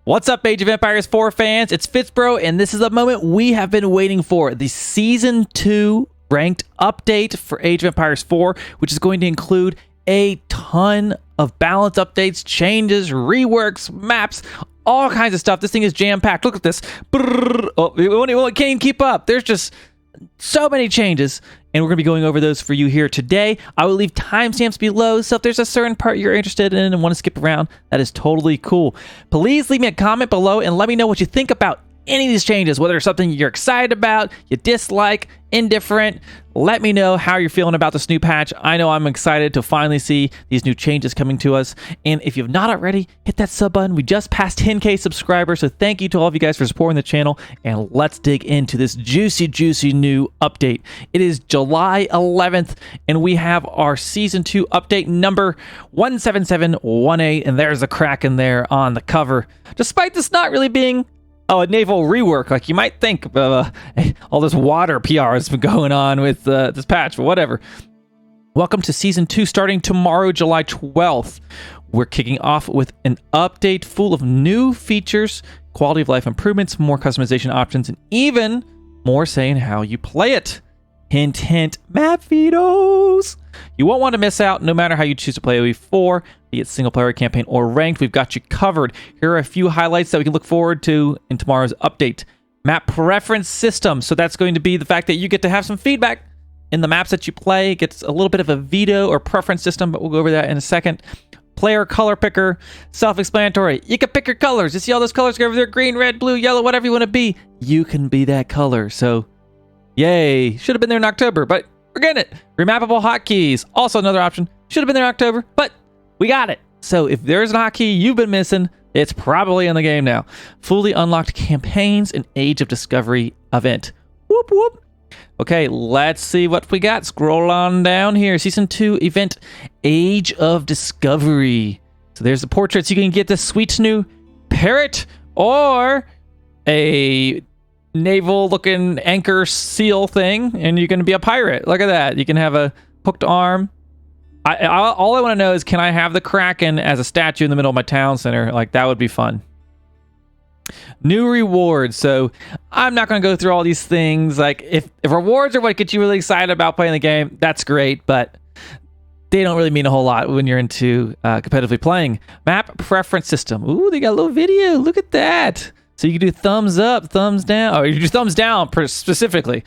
What's up, Age of Empires 4 fans? It's FitzBro, and this is a moment we have been waiting for. The Season 2 ranked update for Age of Empires 4, which is going to include a ton of balance updates, changes, reworks, maps, all kinds of stuff. This thing is jam-packed. Look at this. Oh, it can't even keep up. There's just so many changes, and we're going to be going over those for you here today. I will leave timestamps below, so if there's a certain part you're interested in and want to skip around, that is totally cool. Please leave me a comment below and let me know what you think about any of these changes, whether it's something you're excited about, you dislike, indifferent. Let me know how you're feeling about this new patch. I know I'm excited to finally see these new changes coming to us. And if you've not already, hit that sub button. We just passed 10K subscribers, so thank you to all of you guys for supporting the channel. And let's dig into this juicy new update. It is July 11th, and we have our Season 2 update number 17718, and there's a Kraken there on the cover. Despite this not really being a naval rework, like you might think. All this water PR has been going on with this patch, but whatever. Welcome to Season 2, starting tomorrow, July 12th. We're kicking off with an update full of new features, quality of life improvements, more customization options, and even more saying how you play it. Hint, hint, map vetoes. You won't want to miss out no matter how you choose to play AoE4, be it single player, campaign, or ranked. We've got you covered. Here are a few highlights that we can look forward to in tomorrow's update. Map preference system. So that's going to be the fact that you get to have some feedback in the maps that you play. It gets a little bit of a veto or preference system, but we'll go over that in a second. Player color picker, self-explanatory. You can pick your colors. You see all those colors go over there, green, red, blue, yellow, whatever you want to be. You can be that color. So yay. Should have been there in October, but we're getting it. Remappable hotkeys. Also another option. Should have been there in October, but we got it. So if there's an hotkey you've been missing, it's probably in the game now. Fully unlocked campaigns and Age of Discovery event. Whoop, whoop. Okay, let's see what we got. Scroll on down here. Season 2 event, Age of Discovery. So there's the portraits. You can get this sweet new parrot or a naval-looking anchor seal thing, and you're going to be a pirate. Look at that. You can have a hooked arm. All I want to know is, can I have the Kraken as a statue in the middle of my town center? Like, that would be fun. New rewards. So I'm not going to go through all these things. Like, if rewards are what gets you really excited about playing the game, that's great, but they don't really mean a whole lot when you're into competitively playing. Map preference system. Ooh, they got a little video. Look at that. So you can do thumbs up, thumbs down, or you can do thumbs down specifically.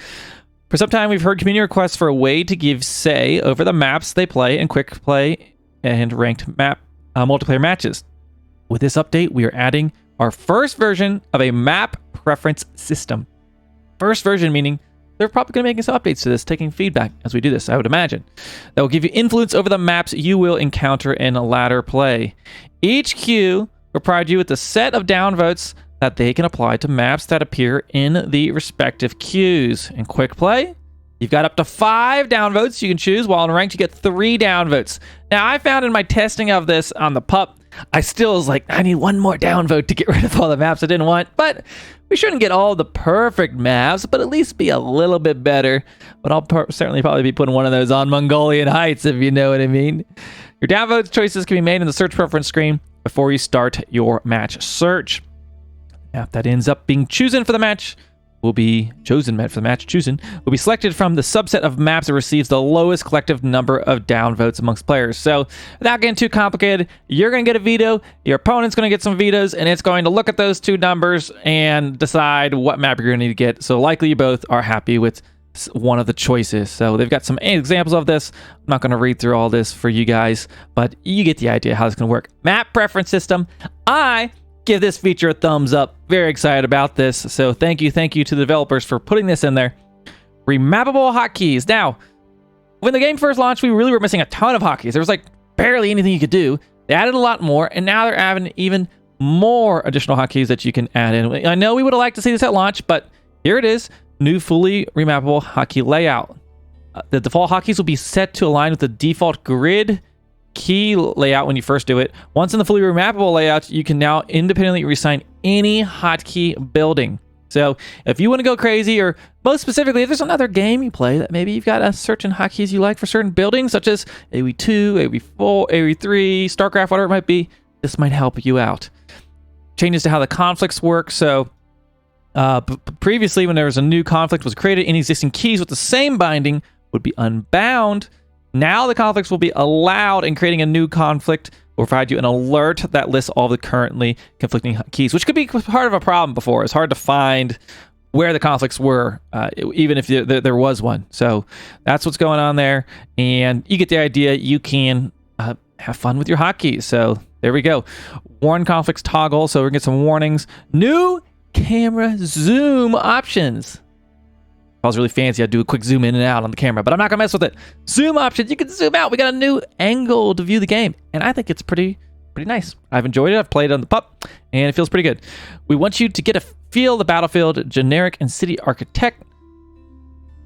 For some time, we've heard community requests for a way to give say over the maps they play in quick play and ranked map multiplayer matches. With this update, we are adding our first version of a map preference system. First version meaning they're probably going to be making some updates to this, taking feedback as we do this, I would imagine. That will give you influence over the maps you will encounter in ladder play. Each queue will provide you with a set of downvotes that they can apply to maps that appear in the respective queues. In quick play, you've got up to 5 downvotes you can choose, while in ranked you get 3 downvotes. Now, I found in my testing of this on the pup, I still was like, I need one more downvote to get rid of all the maps I didn't want, but we shouldn't get all the perfect maps, but at least be a little bit better. But I'll certainly probably be putting one of those on Mongolian Heights, if you know what I mean. Your downvote choices can be made in the search preference screen before you start your match search. Map that ends up being chosen for the match will be will be selected from the subset of maps that receives the lowest collective number of downvotes amongst players. So without getting too complicated, you're going to get a veto, your opponent's going to get some vetoes, and it's going to look at those 2 numbers and decide what map you're going to need to get. So likely you both are happy with one of the choices. So they've got some examples of this. I'm not going to read through all this for you guys, but you get the idea how it's going to work. Map preference system. I give this feature a thumbs up. Very excited about this. So thank you to the developers for putting this in there. Remappable hotkeys. Now, when the game first launched, we really were missing a ton of hotkeys. There was like barely anything you could do. They added a lot more, and now they're adding even more additional hotkeys that you can add in. I know we would have liked to see this at launch, but here it is. New fully remappable hotkey layout. The default hotkeys will be set to align with the default grid key layout when you first do it. Once in the fully remappable layout, you can now independently reassign any hotkey building. So if you want to go crazy, or most specifically, if there's another game you play that maybe you've got a certain hotkeys you like for certain buildings, such as AoE2, AoE4, AoE3, StarCraft, whatever it might be, this might help you out. changes to how the conflicts work. So previously, when there was a new conflict was created, any existing keys with the same binding would be unbound. Now the conflicts will be allowed, and creating a new conflict will provide you an alert that lists all the currently conflicting keys, which could be part of a problem before. It's hard to find where the conflicts were, even if there was one. So that's what's going on there, and you get the idea. You can have fun with your hotkeys. So there we go. Warn conflicts toggle, so we're gonna get some warnings. New camera zoom options. If I was really fancy, I'd do a quick zoom in and out on the camera, but I'm not gonna mess with it. Zoom options, you can zoom out. We got a new angle to view the game, and I think it's pretty nice. I've enjoyed it. I've played it on the pup, and it feels pretty good. We want you to get a feel of the battlefield, generic and city architect.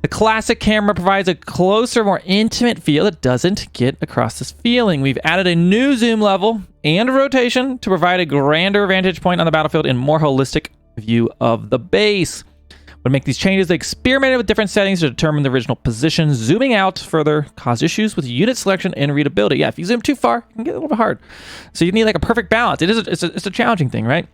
The classic camera provides a closer, more intimate feel that doesn't get across this feeling. We've added a new zoom level and rotation to provide a grander vantage point on the battlefield and more holistic view of the base. When make these changes, they experimented with different settings to determine the original position. Zooming out further caused issues with unit selection and readability. Yeah, if you zoom too far, it can get a little bit hard. So you need like a perfect balance. It's a challenging thing, right?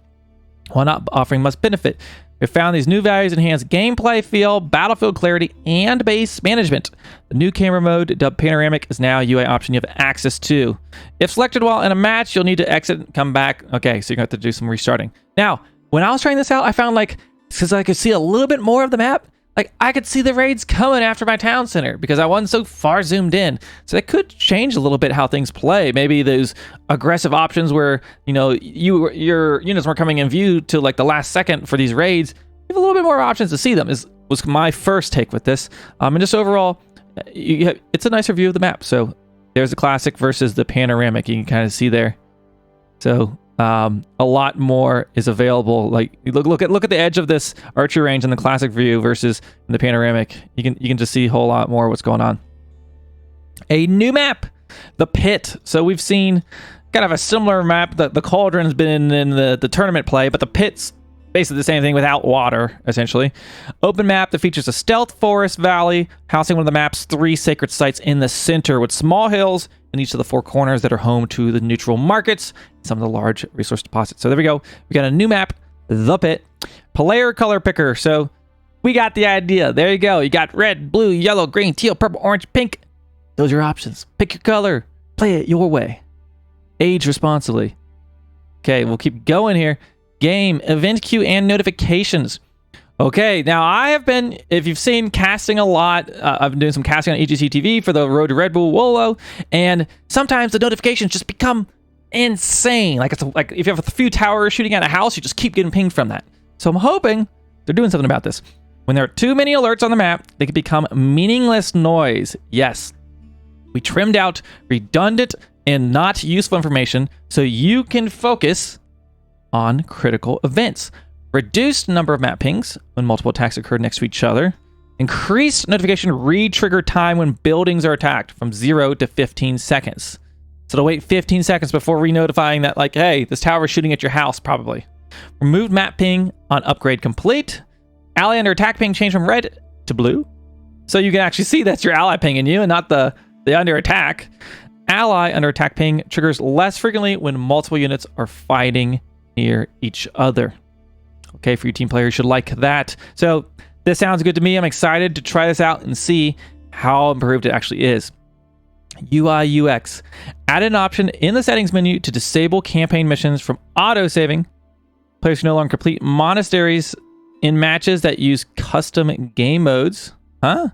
While not offering much benefit. We found these new values enhance gameplay feel, battlefield clarity, and base management. The new camera mode, dubbed Panoramic, is now a UI option you have access to. If selected while in a match, you'll need to exit and come back. Okay, so you're going to have to do some restarting. Now, when I was trying this out, I found like, because I could see a little bit more of the map, like I could see the raids coming after my town center because I wasn't so far zoomed in. So that could change a little bit how things play. Maybe those aggressive options where, you know, your units weren't coming in view to like the last second for these raids. You have a little bit more options to see them was my first take with this. And just overall, it's a nicer view of the map. So there's the classic versus the panoramic. You can kind of see there. So a lot more is available. Like look at the edge of this archery range in the classic view versus in the panoramic. You can just see a whole lot more what's going on. A new map, the pit. So we've seen kind of a similar map. The cauldron's been in the tournament play, but the pit's basically the same thing without water, essentially. Open map that features a stealth forest valley, housing one of the map's 3 sacred sites in the center with small hills in each of the 4 corners that are home to the neutral markets and some of the large resource deposits. So there we go. We got a new map, the pit. Player color picker. So we got the idea. There you go. You got red, blue, yellow, green, teal, purple, orange, pink. Those are your options. Pick your color. Play it your way. Age responsibly. Okay, we'll keep going here. Game, event queue, and notifications. Okay, now I have been, if you've seen, casting a lot. I've been doing some casting on EGC TV for the Road to Red Bull Wolo, and sometimes the notifications just become insane. Like it's like if you have a few towers shooting at a house, you just keep getting pinged from that. So I'm hoping they're doing something about this. When there are too many alerts on the map, they can become meaningless noise. Yes, we trimmed out redundant and not useful information so you can focus on critical events. Reduced number of map pings when multiple attacks occur next to each other. Increased notification re-trigger time when buildings are attacked from 0 to 15 seconds. So to wait 15 seconds before re-notifying that, like, hey, this tower is shooting at your house, probably. Removed map ping on upgrade complete. Ally under attack ping changed from red to blue. So you can actually see that's your ally pinging you and not the under attack. Ally under attack ping triggers less frequently when multiple units are fighting near each other. Okay, for your team players, you should like that. So this sounds good to me. I'm excited to try this out and see how improved it actually is. UI UX. Add an option in the settings menu to disable campaign missions from auto-saving. Players can no longer complete monasteries in matches that use custom game modes. Huh?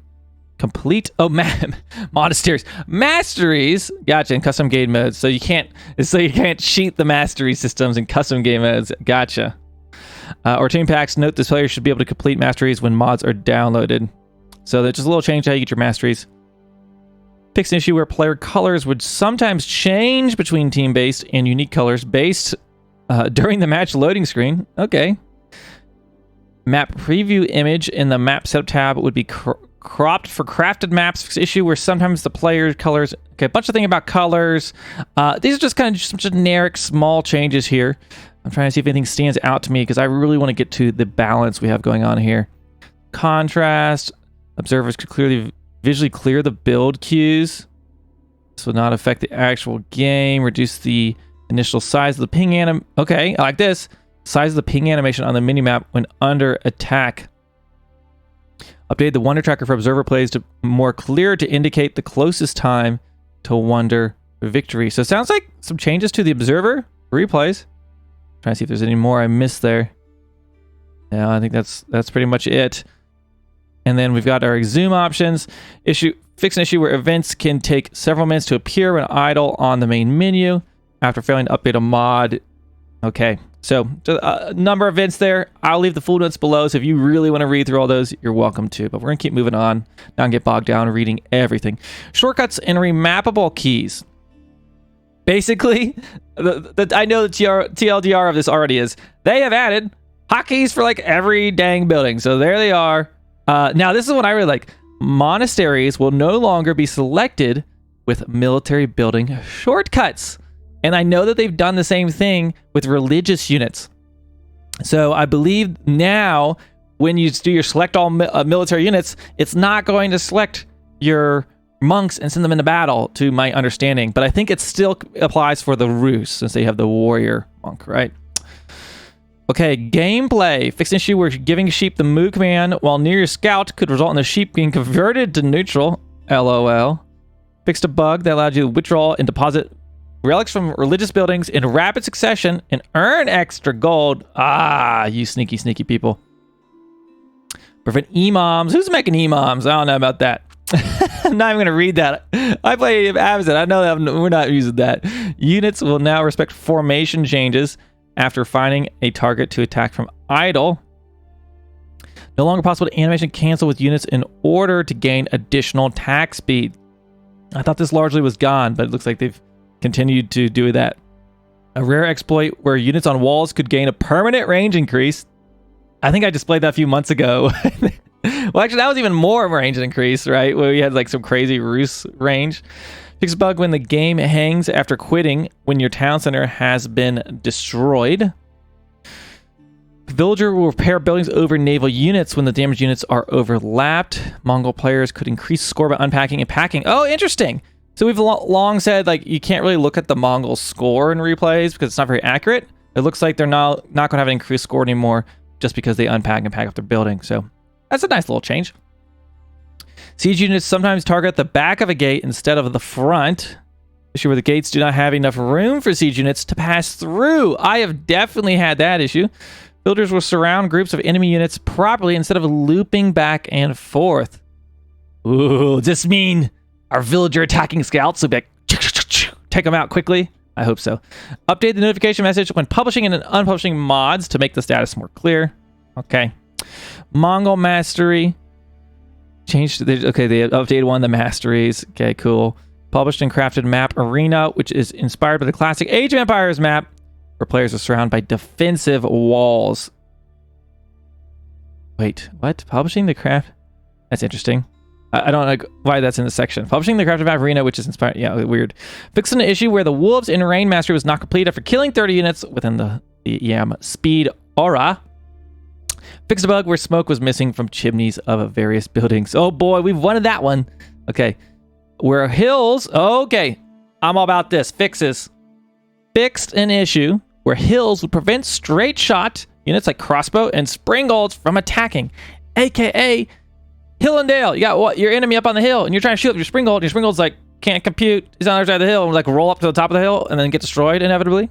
Complete monasteries, masteries. Gotcha. In custom game modes, so you can't cheat the mastery systems in custom game modes. Gotcha. Or team packs. Note this player should be able to complete masteries when mods are downloaded. So there's just a little change to how you get your masteries. Fix an issue where player colors would sometimes change between team-based and unique colors based during the match loading screen. Okay. Map preview image in the map setup tab would be cropped for crafted maps. Fix issue where sometimes the player colors. Okay, a bunch of things about colors. These are just kind of some generic small changes here. I'm trying to see if anything stands out to me because I really want to get to the balance we have going on here. Contrast. Observers could visually clear the build queues. This will not affect the actual game. Reduce the initial size of the ping anim. Okay, I like this. size of the ping animation on the minimap when under attack. Update the wonder tracker for observer plays to more clear to indicate the closest time to wonder victory. So it sounds like some changes to the observer replays. Trying to see if there's any more I missed there. Yeah, I think that's pretty much it. And then we've got our zoom options. Fix an issue where events can take several minutes to appear when idle on the main menu after failing to update a mod. Okay, so a number of events there. I'll leave the full notes below, so if you really want to read through all those, you're welcome to. But we're going to keep moving on, not get bogged down reading everything. Shortcuts and remappable keys. Basically, I know the TLDR of this already is, they have added hotkeys for like every dang building. So there they are. Now, this is what I really like. Monasteries will no longer be selected with military building shortcuts. And I know that they've done the same thing with religious units. So I believe now when you do your select all military units, it's not going to select your monks and send them into battle, to my understanding. But I think it still applies for the Rus, since they have the warrior monk, right? Okay, gameplay. Fix an issue where giving sheep the move command while near your scout could result in the sheep being converted to neutral. LOL. Fixed a bug that allowed you to withdraw and deposit relics from religious buildings in rapid succession and earn extra gold. Ah, you sneaky, sneaky people. Prevent imams. Who's making imams? I don't know about that. I'm not even going to read that. I play Abbasid. I know that we're not using that. Units will now respect formation changes after finding a target to attack from idle. No longer possible to animation cancel with units in order to gain additional attack speed. I thought this largely was gone, but it looks like they've continued to do that. A rare exploit where units on walls could gain a permanent range increase. I think I displayed that a few months ago. Well, actually, that was even more of a range increase, right? Where we had like some crazy Rus range. Fix a bug when the game hangs after quitting when your town center has been destroyed. Villager will repair buildings over naval units when the damaged units are overlapped. Mongol players could increase score by unpacking and packing. Oh, interesting. So we've long said like you can't really look at the Mongol score in replays because it's not very accurate. It looks like they're not going to have an increased score anymore just because they unpack and pack up their building. So that's a nice little change. Siege units sometimes target the back of a gate instead of the front. Issue where the gates do not have enough room for siege units to pass through. I have definitely had that issue. Villagers will surround groups of enemy units properly instead of looping back and forth. Ooh, does this mean our villager attacking scouts will be like, take them out quickly? I hope so. Update the notification message when publishing and unpublishing mods to make the status more clear. Okay. Mongol mastery. Changed. Okay, they updated one of the masteries. Okay, cool. Published and crafted map Arena, which is inspired by the classic Age of Empires map, where players are surrounded by defensive walls. Wait, what? Publishing the craft? That's interesting. I don't know why that's in the section. Publishing the crafted map Arena, which is inspired. Yeah, weird. Fixing an issue where the Wolves in Rain Mastery was not complete after killing 30 units within the Yam speed aura. Fix a bug where smoke was missing from chimneys of various buildings. Oh boy, we've wanted that one. Okay. Where hills... Okay. I'm all about this. Fixes. Fixed an issue where hills would prevent straight shot units like crossbow and springolds from attacking. AKA Hill and Dale. You got what? Your enemy up on the hill and you're trying to shoot up your springold. Your springold's like, can't compute. He's on the other side of the hill and like roll up to the top of the hill and then get destroyed inevitably.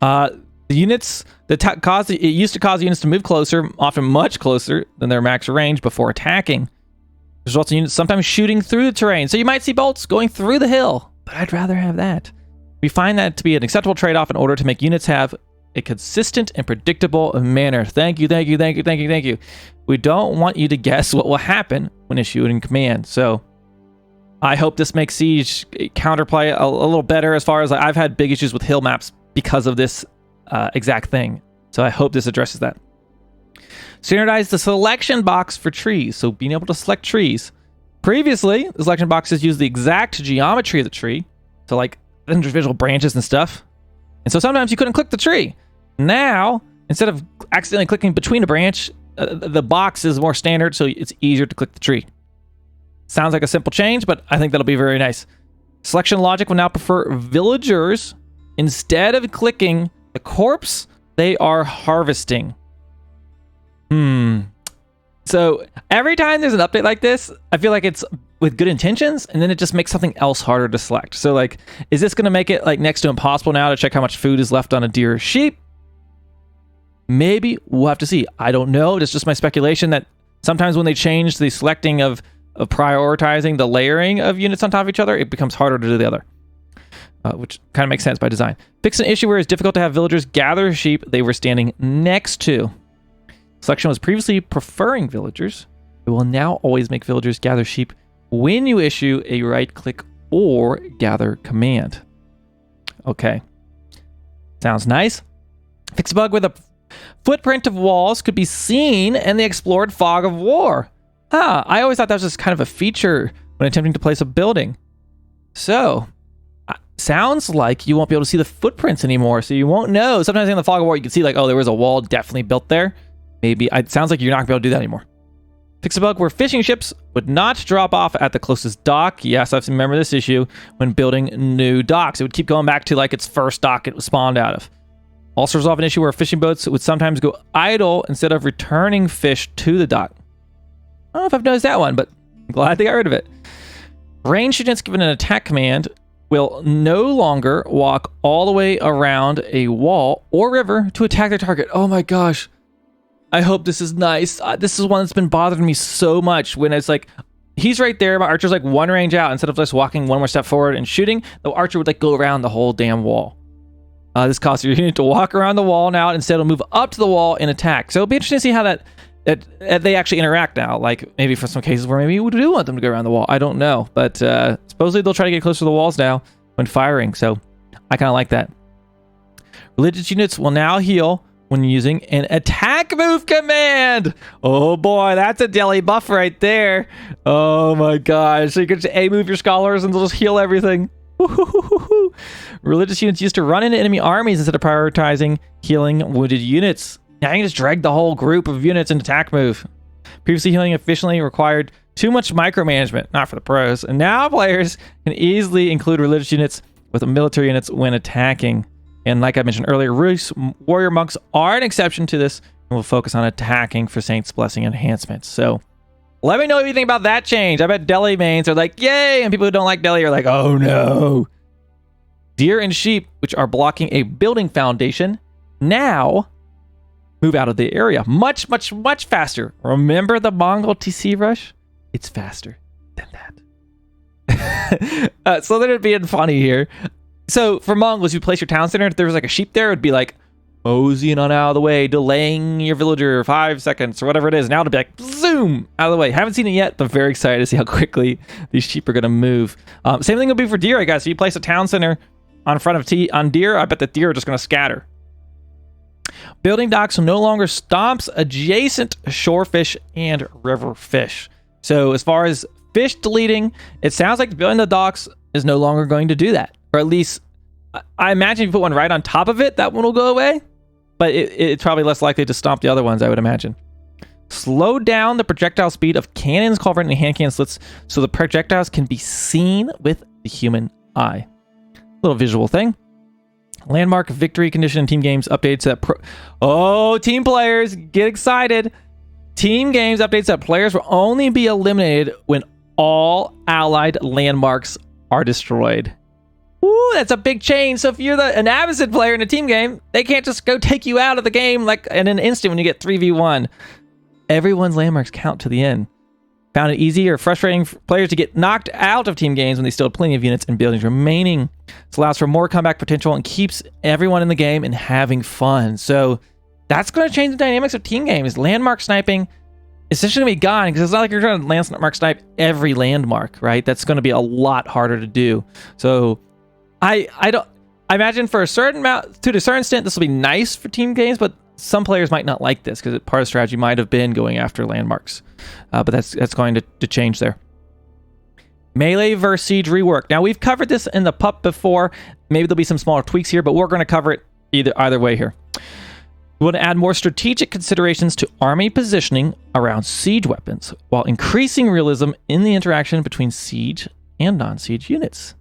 The units that it used to cause units to move closer, often much closer than their max range before attacking. Results in units sometimes shooting through the terrain. So you might see bolts going through the hill, but I'd rather have that. We find that to be an acceptable trade-off in order to make units have a consistent and predictable manner. Thank you, thank you, thank you, thank you, thank you. We don't want you to guess what will happen when issuing command. So I hope this makes Siege counterplay a little better as far as I've had big issues with hill maps because of this exact thing. So I hope this addresses that. Standardize the selection box for trees. So being able to select trees. Previously, the selection boxes used the exact geometry of the tree. So like individual branches and stuff. And so sometimes you couldn't click the tree. Now, instead of accidentally clicking between a branch, the box is more standard, so it's easier to click the tree. Sounds like a simple change, but I think that'll be very nice. Selection logic will now prefer villagers instead of clicking The corpse, they are harvesting. So every time there's an update like this, I feel like it's with good intentions, and then it just makes something else harder to select. So like, is this going to make it like next to impossible now to check how much food is left on a deer or sheep? Maybe. We'll have to see. I don't know. It's just my speculation that sometimes when they change the selecting of prioritizing the layering of units on top of each other, it becomes harder to do the other. Which kind of makes sense by design. Fix an issue where it's difficult to have villagers gather sheep they were standing next to. Selection was previously preferring villagers. It will now always make villagers gather sheep when you issue a right-click or gather command. Okay. Sounds nice. Fix a bug where the footprint of walls could be seen in the explored fog of war. I always thought that was just kind of a feature when attempting to place a building. So, sounds like you won't be able to see the footprints anymore, so you won't know. Sometimes in the fog of war, you can see like, oh, there was a wall definitely built there. Maybe. It sounds like you're not going to be able to do that anymore. Fix a bug where fishing ships would not drop off at the closest dock. Yes, I remember this issue when building new docks. It would keep going back to like its first dock it was spawned out of. Also resolve an issue where fishing boats would sometimes go idle instead of returning fish to the dock. I don't know if I've noticed that one, but I'm glad they got rid of it. Ranged units given an attack command will no longer walk all the way around a wall or river to attack their target. Oh my gosh. I hope this is nice. This is one that's been bothering me so much when it's like, he's right there, my archer's like one range out. Instead of just walking one more step forward and shooting, the archer would like go around the whole damn wall. This causes your unit to walk around the wall now. Instead, it'll move up to the wall and attack. So it'll be interesting to see how that they actually interact now. Like maybe for some cases where maybe we do want them to go around the wall. I don't know. But supposedly they'll try to get closer to the walls now when firing. So I kind of like that. Religious units will now heal when using an attack move command. Oh boy, that's a deli buff right there. Oh my gosh. So you can just A-move your scholars and they'll just heal everything. Religious units used to run into enemy armies instead of prioritizing healing wounded units. Now you can just drag the whole group of units in attack move. Previously, healing efficiently required too much micromanagement, not for the pros. And now players can easily include religious units with military units when attacking. And like I mentioned earlier, warrior monks are an exception to this, and will focus on attacking for Saint's Blessing enhancements. So let me know what you think about that change. I bet Delhi mains are like, yay, and people who don't like Delhi are like, oh no. Deer and sheep, which are blocking a building foundation, now move out of the area much, much, much faster. Remember the Mongol TC rush? It's faster than that. So they're being funny here. So for Mongols, you place your town center. If there was like a sheep there, it'd be like moseying on out of the way, delaying your villager 5 seconds or whatever it is. Now it'll be like zoom out of the way. Haven't seen it yet, but very excited to see how quickly these sheep are going to move. Same thing will be for deer, I guess. If you place a town center on front of on deer, I bet the deer are just going to scatter. Building docks no longer stomps adjacent shore fish and river fish. So as far as fish deleting, it sounds like building the docks is no longer going to do that. Or at least, I imagine if you put one right on top of it, that one will go away. But it's probably less likely to stomp the other ones, I would imagine. Slow down the projectile speed of cannons, culvert, and hand cannon slits so the projectiles can be seen with the human eye. Little visual thing. Landmark victory condition in team games updates that team players, get excited. Team games updates that players will only be eliminated when all allied landmarks are destroyed. Ooh, that's a big change. So if you're an Abbasid player in a team game, they can't just go take you out of the game like in an instant when you get 3v1. Everyone's landmarks count to the end. Found it easy or frustrating for players to get knocked out of team games when they still have plenty of units and buildings remaining. This allows for more comeback potential and keeps everyone in the game and having fun. So that's going to change the dynamics of team games. Landmark sniping is essentially going to be gone because it's not like you're trying to landmark snipe every landmark, right? That's going to be a lot harder to do. So I imagine for a certain amount, to a certain extent, this will be nice for team games, but some players might not like this because part of the strategy might have been going after landmarks. But that's going to change there. Melee versus Siege rework. Now, we've covered this in the PUP before. Maybe there'll be some smaller tweaks here, but we're going to cover it either way here. We want to add more strategic considerations to army positioning around siege weapons while increasing realism in the interaction between siege and non-siege units.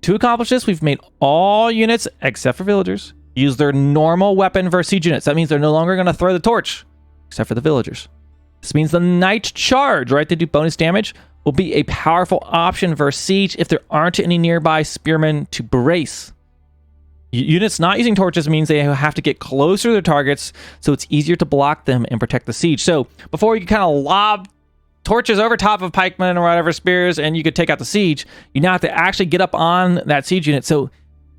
To accomplish this, we've made all units, except for villagers, use their normal weapon versus siege units. That means they're no longer going to throw the torch, except for the villagers. This means the Knight Charge, right? They do bonus damage, will be a powerful option versus siege if there aren't any nearby spearmen to brace. Units not using torches means they have to get closer to their targets, so it's easier to block them and protect the siege. So before you kind of lob torches over top of pikemen or whatever spears and you could take out the siege, you now have to actually get up on that siege unit. So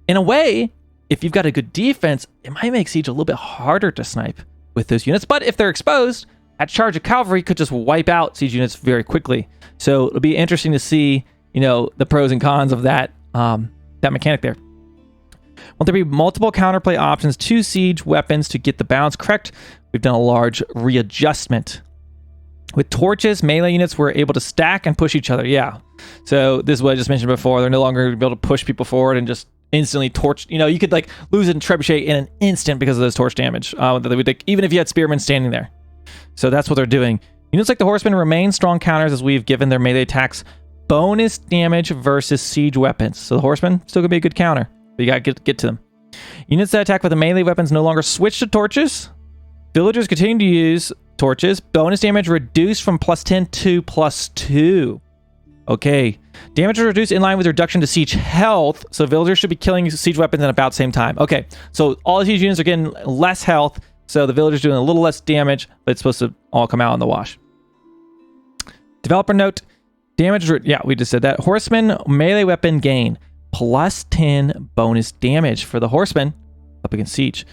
in a way, if you've got a good defense, it might make siege a little bit harder to snipe with those units. But if they're exposed, that charge of cavalry could just wipe out siege units very quickly. So it'll be interesting to see, the pros and cons of that mechanic there. Will there be multiple counterplay options to siege weapons to get the balance correct? We've done a large readjustment. With torches, melee units were able to stack and push each other. Yeah. So this is what I just mentioned before. They're no longer going to be able to push people forward and just instantly torch. You could lose it in trebuchet in an instant because of those torch damage. Even if you had spearmen standing there. So that's what they're doing. Units like the horsemen remain strong counters as we've given their melee attacks bonus damage versus siege weapons. So the horsemen still going to be a good counter. But you got to get to them. Units that attack with the melee weapons no longer switch to torches. Villagers continue to use torches. Bonus damage reduced from +10 to +2. Okay. Damage is reduced in line with reduction to siege health. So villagers should be killing siege weapons at about the same time. Okay. So all the siege units are getting less health. So the villagers doing a little less damage, but it's supposed to all come out in the wash. Developer note. Damage. Yeah, we just said that. Horseman melee weapon gain. +10 bonus damage for the horsemen up against siege.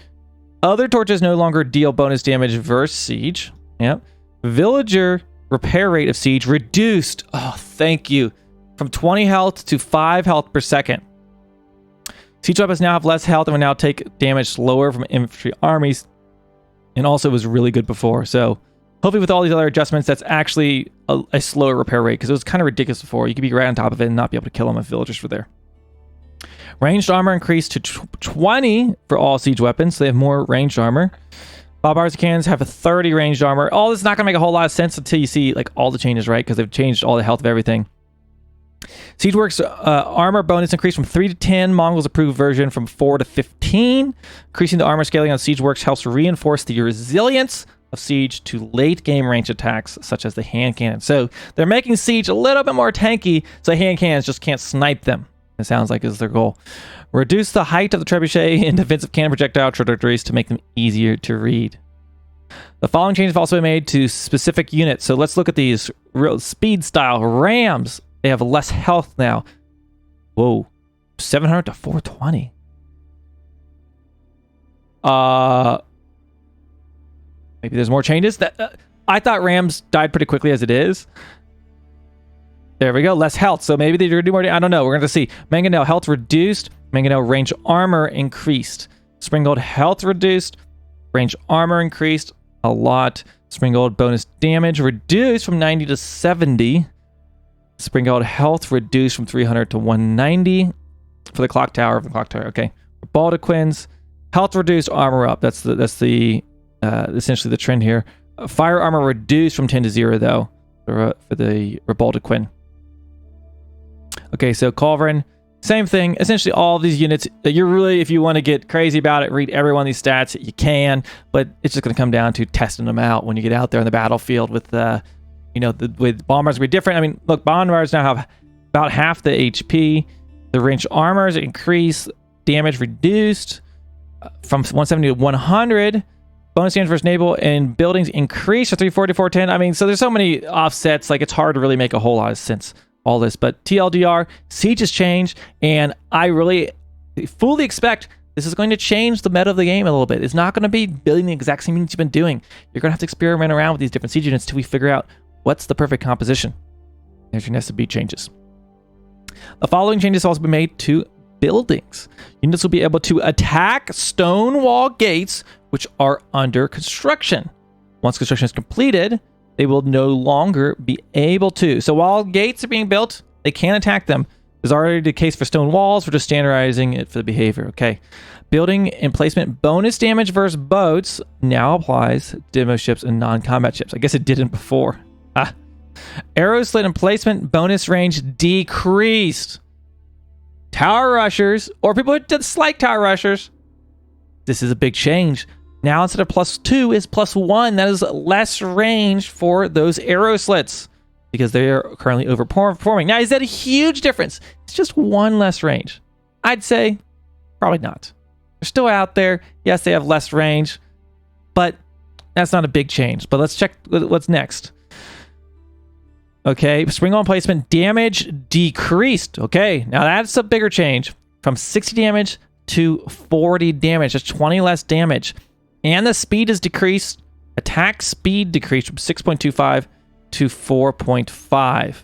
Other torches no longer deal bonus damage versus siege. Yep. Villager repair rate of siege reduced. Oh, thank you. From 20 health to 5 health per second. Siege weapons now have less health and will now take damage slower from infantry armies. And also was really good before. So hopefully with all these other adjustments, that's actually a slower repair rate, because it was kind of ridiculous before. You could be right on top of it and not be able to kill them if villagers were there. Ranged armor increased to 20 for all siege weapons, so they have more ranged armor. Barbars and cannons have a 30 ranged armor. All this is not going to make a whole lot of sense until you see all the changes, right? Because they've changed all the health of everything. Siegeworks armor bonus increased from 3 to 10. Mongols approved version from 4 to 15. Increasing the armor scaling on Siegeworks helps reinforce the resilience of siege to late game range attacks such as the hand cannon. So they're making siege a little bit more tanky, so hand cannons just can't snipe them. It sounds like is their goal. Reduce the height of the trebuchet and defensive cannon projectile trajectories to make them easier to read. The following changes have also been made to specific units. So let's look at these real speed style rams. They have less health now. Whoa, 700 to 420. Maybe there's more changes. That I thought rams died pretty quickly as it is. There we go. Less health. So maybe they're going to do more. I don't know. We're going to see. Mangonel health reduced. Mangonel range armor increased. Springgold health reduced. Range armor increased a lot. Springgold bonus damage reduced from 90 to 70. Springgold health reduced from 300 to 190 for the clock tower. Okay. Baldaquins health reduced, armor up. That's the essentially the trend here. Fire armor reduced from 10 to 0 though for the Baldaquin. Okay, so Culverin, same thing. Essentially, all of these units, you're really, if you want to get crazy about it, read every one of these stats, you can, but it's just going to come down to testing them out when you get out there on the battlefield with, with bombers will be different. I mean, look, bombers now have about half the HP. The range armors increase, damage reduced from 170 to 100. Bonus damage versus naval and buildings increase to 340 to 410. I mean, so there's so many offsets, it's hard to really make a whole lot of sense. All this, but TLDR, siege has changed, and I really fully expect this is going to change the meta of the game a little bit. It's not going to be building the exact same units you've been doing. You're going to have to experiment around with these different siege units till we figure out what's the perfect composition. There's your Nest of B changes. The following changes have also been made to buildings. Units will be able to attack stone wall gates, which are under construction. Once construction is completed, they will no longer be able to. So while gates are being built, they can't attack them. There's already the case for stone walls. We're just standardizing it for the behavior. Okay. Building and placement bonus damage versus boats now applies to demo ships and non-combat ships. I guess it didn't before. Arrow slit and placement bonus range decreased. Tower rushers, or people who dislike tower rushers, This is a big change. Now instead of +2 is +1. That is less range for those arrow slits because they are currently overperforming. Now, is that a huge difference? It's just one less range. I'd say probably not. They're still out there. Yes, they have less range, but that's not a big change. But let's check what's next. Okay, spring on placement damage decreased. Okay, now that's a bigger change from 60 damage to 40 damage. That's 20 less damage. And the speed is decreased. Attack speed decreased from 6.25 to 4.5.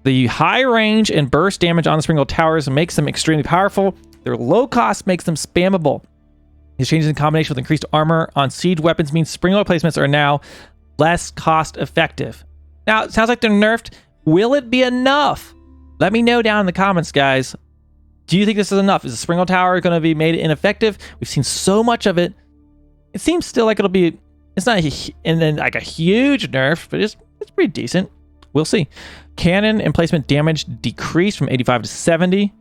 The high range and burst damage on the Springald Towers makes them extremely powerful. Their low cost makes them spammable. These changes in combination with increased armor on siege weapons means Springald placements are now less cost effective. Now, it sounds like they're nerfed. Will it be enough? Let me know down in the comments, guys. Do you think this is enough? Is the Springald Tower going to be made ineffective? We've seen so much of it. It seems still like it'll be, it's not like a huge nerf, but it's pretty decent. We'll see. Cannon emplacement damage decreased from 85 to 70.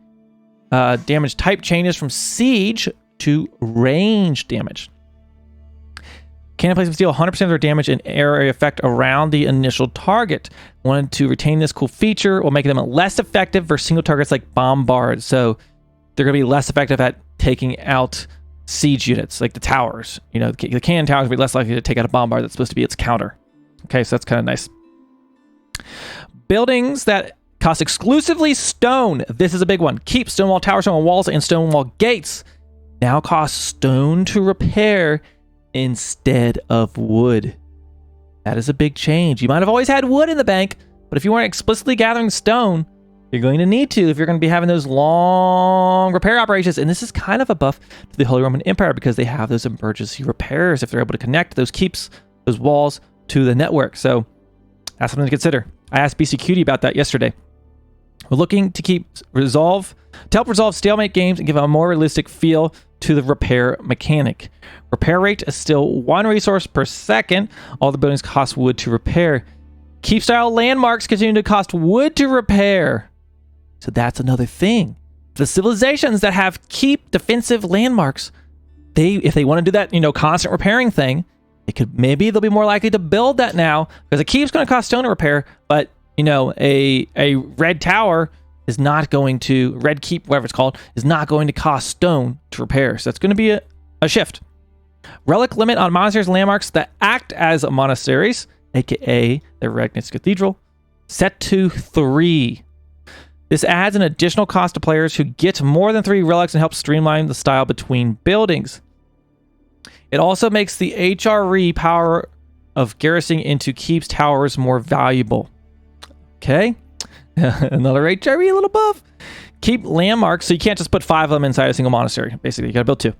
Damage type changes from siege to range damage. Cannon placements deal 100% of their damage and area effect around the initial target. Wanted to retain this cool feature while making them less effective versus single targets like bombards. So they're going to be less effective at taking out siege units like the towers. You know, the cannon towers will be less likely to take out a bombard that's supposed to be its counter. Okay, so that's kind of nice. Buildings that cost exclusively stone. This is a big one. Keep stone wall towers, stone wall walls, and stone wall gates. Now cost stone to repair instead of wood. That is a big change. You might have always had wood in the bank, but if you weren't explicitly gathering stone, you're going to need to if you're going to be having those long repair operations. And this is kind of a buff to the Holy Roman Empire because they have those emergency repairs if they're able to connect those keeps, those walls to the network. So that's something to consider. I asked BC Cutie about that yesterday. We're looking to help resolve stalemate games and give a more realistic feel to the repair mechanic. Repair rate is still 1 resource per second. All the buildings cost wood to repair. Keep style landmarks continue to cost wood to repair. So that's another thing. The civilizations that have keep defensive landmarks, if they want to do that, constant repairing thing, maybe they'll be more likely to build that now because a keep's going to cost stone to repair, but a red tower is not going to, red keep, whatever it's called, is not going to cost stone to repair. So that's going to be a shift. Relic limit on monasteries and landmarks that act as monasteries, aka the Regnitz Cathedral, set to 3. This adds an additional cost to players who get more than 3 relics and helps streamline the style between buildings. It also makes the HRE power of garrisoning into keeps towers more valuable. Okay. Another HRE a little buff. Keep landmarks, so you can't just put 5 of them inside a single monastery. Basically, you gotta build 2.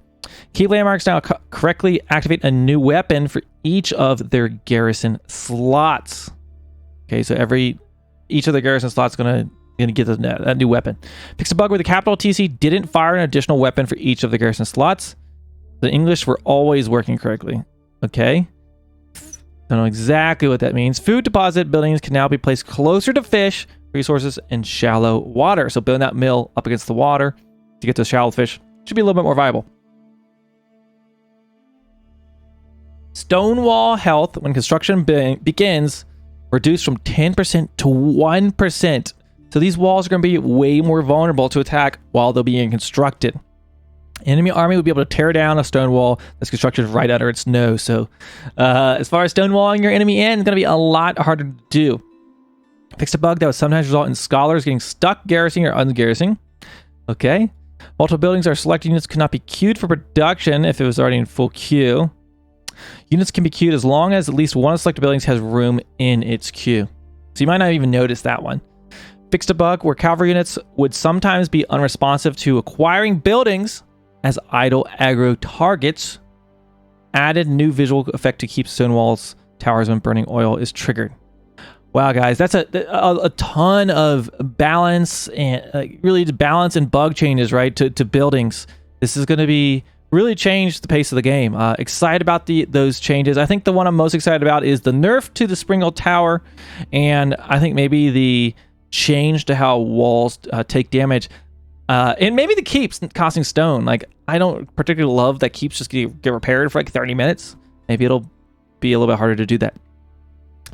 Keep landmarks now correctly activate a new weapon for each of their garrison slots. Okay, so each of the garrison slots is gonna get that new weapon. Fix a bug where the capital TC didn't fire an additional weapon for each of the garrison slots. The English were always working correctly. Okay. Don't know exactly what that means. Food deposit buildings can now be placed closer to fish, resources, and shallow water. So building that mill up against the water to get those shallow fish should be a little bit more viable. Stonewall health when construction begins reduced from 10% to 1%. So these walls are going to be way more vulnerable to attack while they're being constructed. Enemy army would be able to tear down a stone wall that's constructed right under its nose. So as far as stonewalling your enemy in, it's going to be a lot harder to do. Fixed a bug that would sometimes result in scholars getting stuck garrisoning or ungarrisoning. Okay. Multiple buildings or selected units could not be queued for production if it was already in full queue. Units can be queued as long as at least one of the selected buildings has room in its queue. So you might not even notice that one. Fixed a bug where cavalry units would sometimes be unresponsive to acquiring buildings as idle aggro targets. Added new visual effect to keep stone walls, towers when burning oil is triggered. Wow, guys, that's a ton of balance and really balance and bug changes, right, to buildings. This is going to be really change the pace of the game. Excited about those changes. I think the one I'm most excited about is the nerf to the Springald Tower, and I think maybe the change to how walls take damage, and maybe the keeps costing stone. Like, I don't particularly love that keeps just get repaired for like 30 minutes. Maybe it'll be a little bit harder to do that.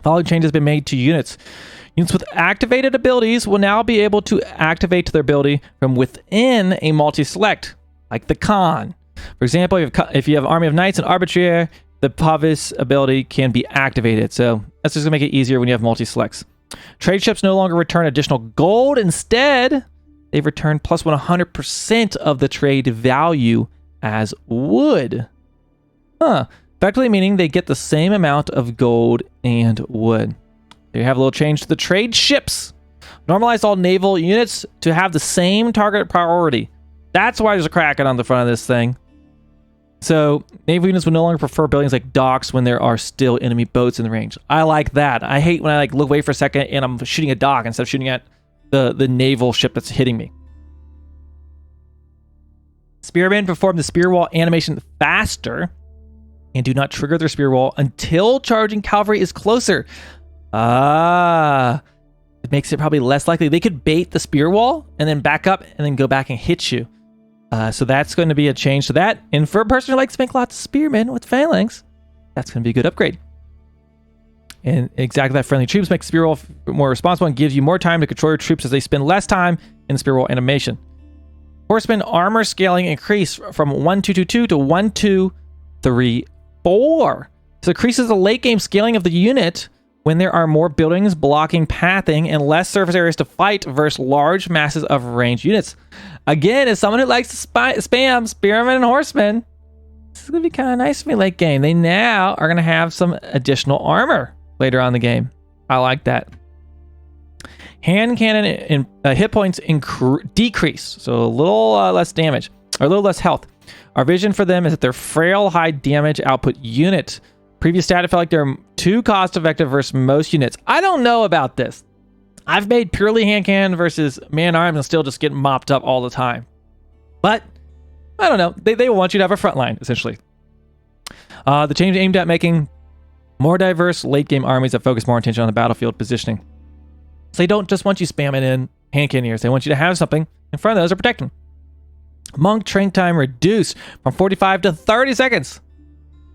Following change has been made to units. Units with activated abilities will now be able to activate their ability from within a multi-select, like the Khan. For example, if you have Army of Knights and Arbitraire, the Pavis ability can be activated. So that's just going to make it easier when you have multi-selects. Trade ships no longer return additional gold. Instead, they've returned plus 100% of the trade value as wood. Effectively meaning they get the same amount of gold and wood. There you have a little change to the trade ships. Normalize all naval units to have the same target priority. That's why there's a kraken on the front of this thing. So naval units will no longer prefer buildings like docks when there are still enemy boats in the range. I like that. I hate when I look away for a second and I'm shooting a dock instead of shooting at the naval ship that's hitting me. Spearmen perform the spear wall animation faster and do not trigger their spear wall until charging cavalry is closer. It makes it probably less likely. They could bait the spear wall and then back up and then go back and hit you. So that's going to be a change to that. And for a person who likes to make lots of spearmen with phalanx, that's going to be a good upgrade. And exactly that, friendly troops makes the spear wall more responsible and gives you more time to control your troops as they spend less time in the spear wall animation. Horseman armor scaling increase from 1222 to 1234. So it increases the late game scaling of the unit when there are more buildings blocking pathing and less surface areas to fight versus large masses of ranged units. Again, as someone who likes to spam spearmen and horsemen, this is going to be kind of nice for me late game. They now are going to have some additional armor later on in the game. I like that. Hand cannon and hit points decrease, so a little less damage, or a little less health. Our vision for them is that they're frail, high damage output unit. Previous stat, I felt like they're too cost effective versus most units. I don't know about this. I've made purely hand cannon versus man-arms and still just get mopped up all the time. But, I don't know. They want you to have a front line, essentially. The change aimed at making more diverse late-game armies that focus more attention on the battlefield positioning. So they don't just want you spamming in hand cannoniers. They want you to have something in front of those to protect them. Monk train time reduced from 45 to 30 seconds.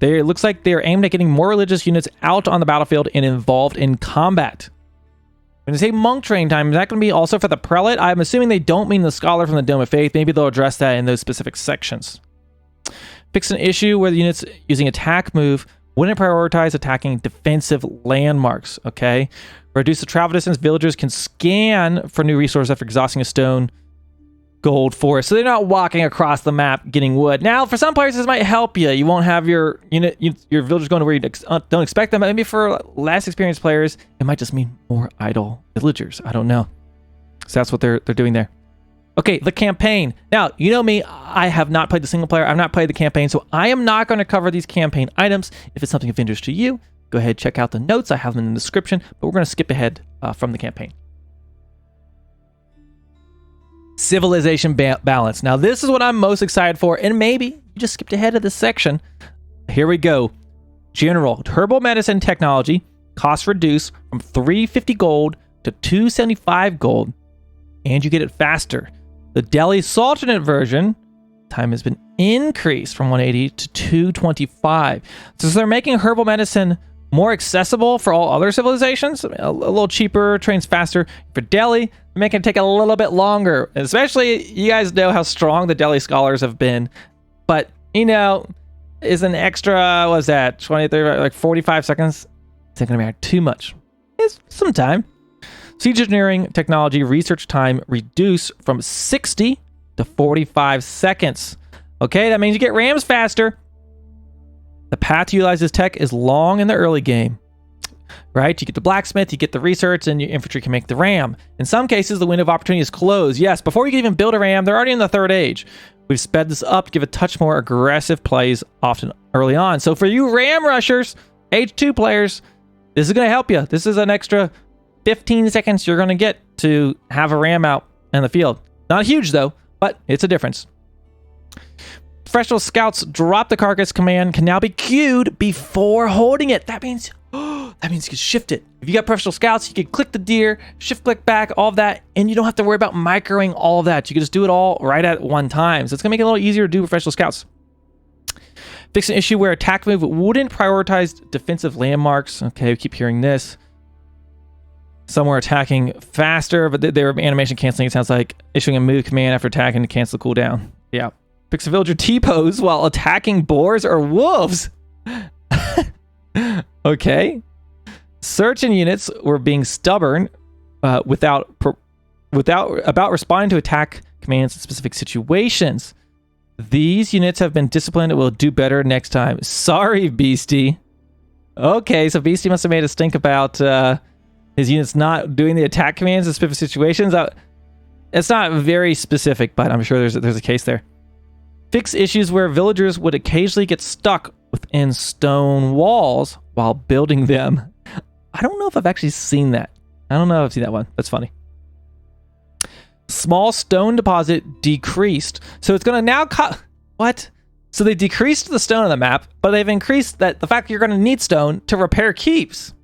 It looks like they're aimed at getting more religious units out on the battlefield and involved in combat. When they say monk train time, is that going to be also for the prelate? I'm assuming they don't mean the scholar from the Dome of Faith. Maybe they'll address that in those specific sections. Fix an issue where the units using attack move wouldn't prioritize attacking defensive landmarks, okay? Reduce the travel distance. Villagers can scan for new resources after exhausting a stone gold forest. So they're not walking across the map getting wood. Now, for some players, this might help you. You won't have your unit, your villagers going to where you don't expect them. But maybe for less experienced players, it might just mean more idle villagers. I don't know. So that's what they're doing there. Okay, the campaign. Now, you know me, I have not played the single player. I've not played the campaign, so I am not going to cover these campaign items. If it's something of interest to you, go ahead, check out the notes. I have them in the description, but we're going to skip ahead from the campaign. Civilization balance. Now, this is what I'm most excited for, and maybe you just skipped ahead of this section. Here we go. General turbo medicine technology, cost reduced from 350 gold to 275 gold, and you get it faster. The Delhi Sultanate version, time has been increased from 180 to 225. So they're making herbal medicine more accessible for all other civilizations, a little cheaper, trains faster. For Delhi, they're making it take a little bit longer. Especially, you guys know how strong the Delhi scholars have been. But, you know, is an extra, what was that, 20, 30, like 45 seconds? It's not going to matter too much. It's some time. Siege engineering technology research time reduced from 60 to 45 seconds. Okay, that means you get rams faster. The path to utilize this tech is long in the early game, right? You get the blacksmith, you get the research, and your infantry can make the ram. In some cases, the window of opportunity is closed. Yes, before you can even build a ram, they're already in the third age. We've sped this up to give a touch more aggressive plays often early on. So for you ram rushers, age 2 players, this is going to help you. This is an extra 15 seconds you're going to get to have a ram out in the field. Not huge though, but it's a difference. Professional scouts drop the carcass command can now be queued before holding it. That means that means you can shift it. If you got professional scouts, you can click the deer, shift click back, all of that, and you don't have to worry about microing all of that. You can just do it all right at one time. So it's gonna make it a little easier to do professional scouts. Fix an issue where attack move wouldn't prioritize defensive landmarks. Okay, we keep hearing this. Some were attacking faster, but they were animation canceling. It sounds like issuing a move command after attacking to cancel the cooldown. Yeah. Fix a villager T-pose while attacking boars or wolves. Okay. Certain units were being stubborn about responding to attack commands in specific situations. These units have been disciplined and will do better next time. Sorry, Beastie. Okay, so Beastie must have made us think about his units not doing the attack commands in specific situations. It's not very specific, but I'm sure there's a case there. Fix issues where villagers would occasionally get stuck within stone walls while building them. I don't know if I've actually seen that. I don't know if I've seen that one. That's funny. Small stone deposit decreased. So it's going to now what? So they decreased the stone on the map, but they've increased the fact that you're going to need stone to repair keeps.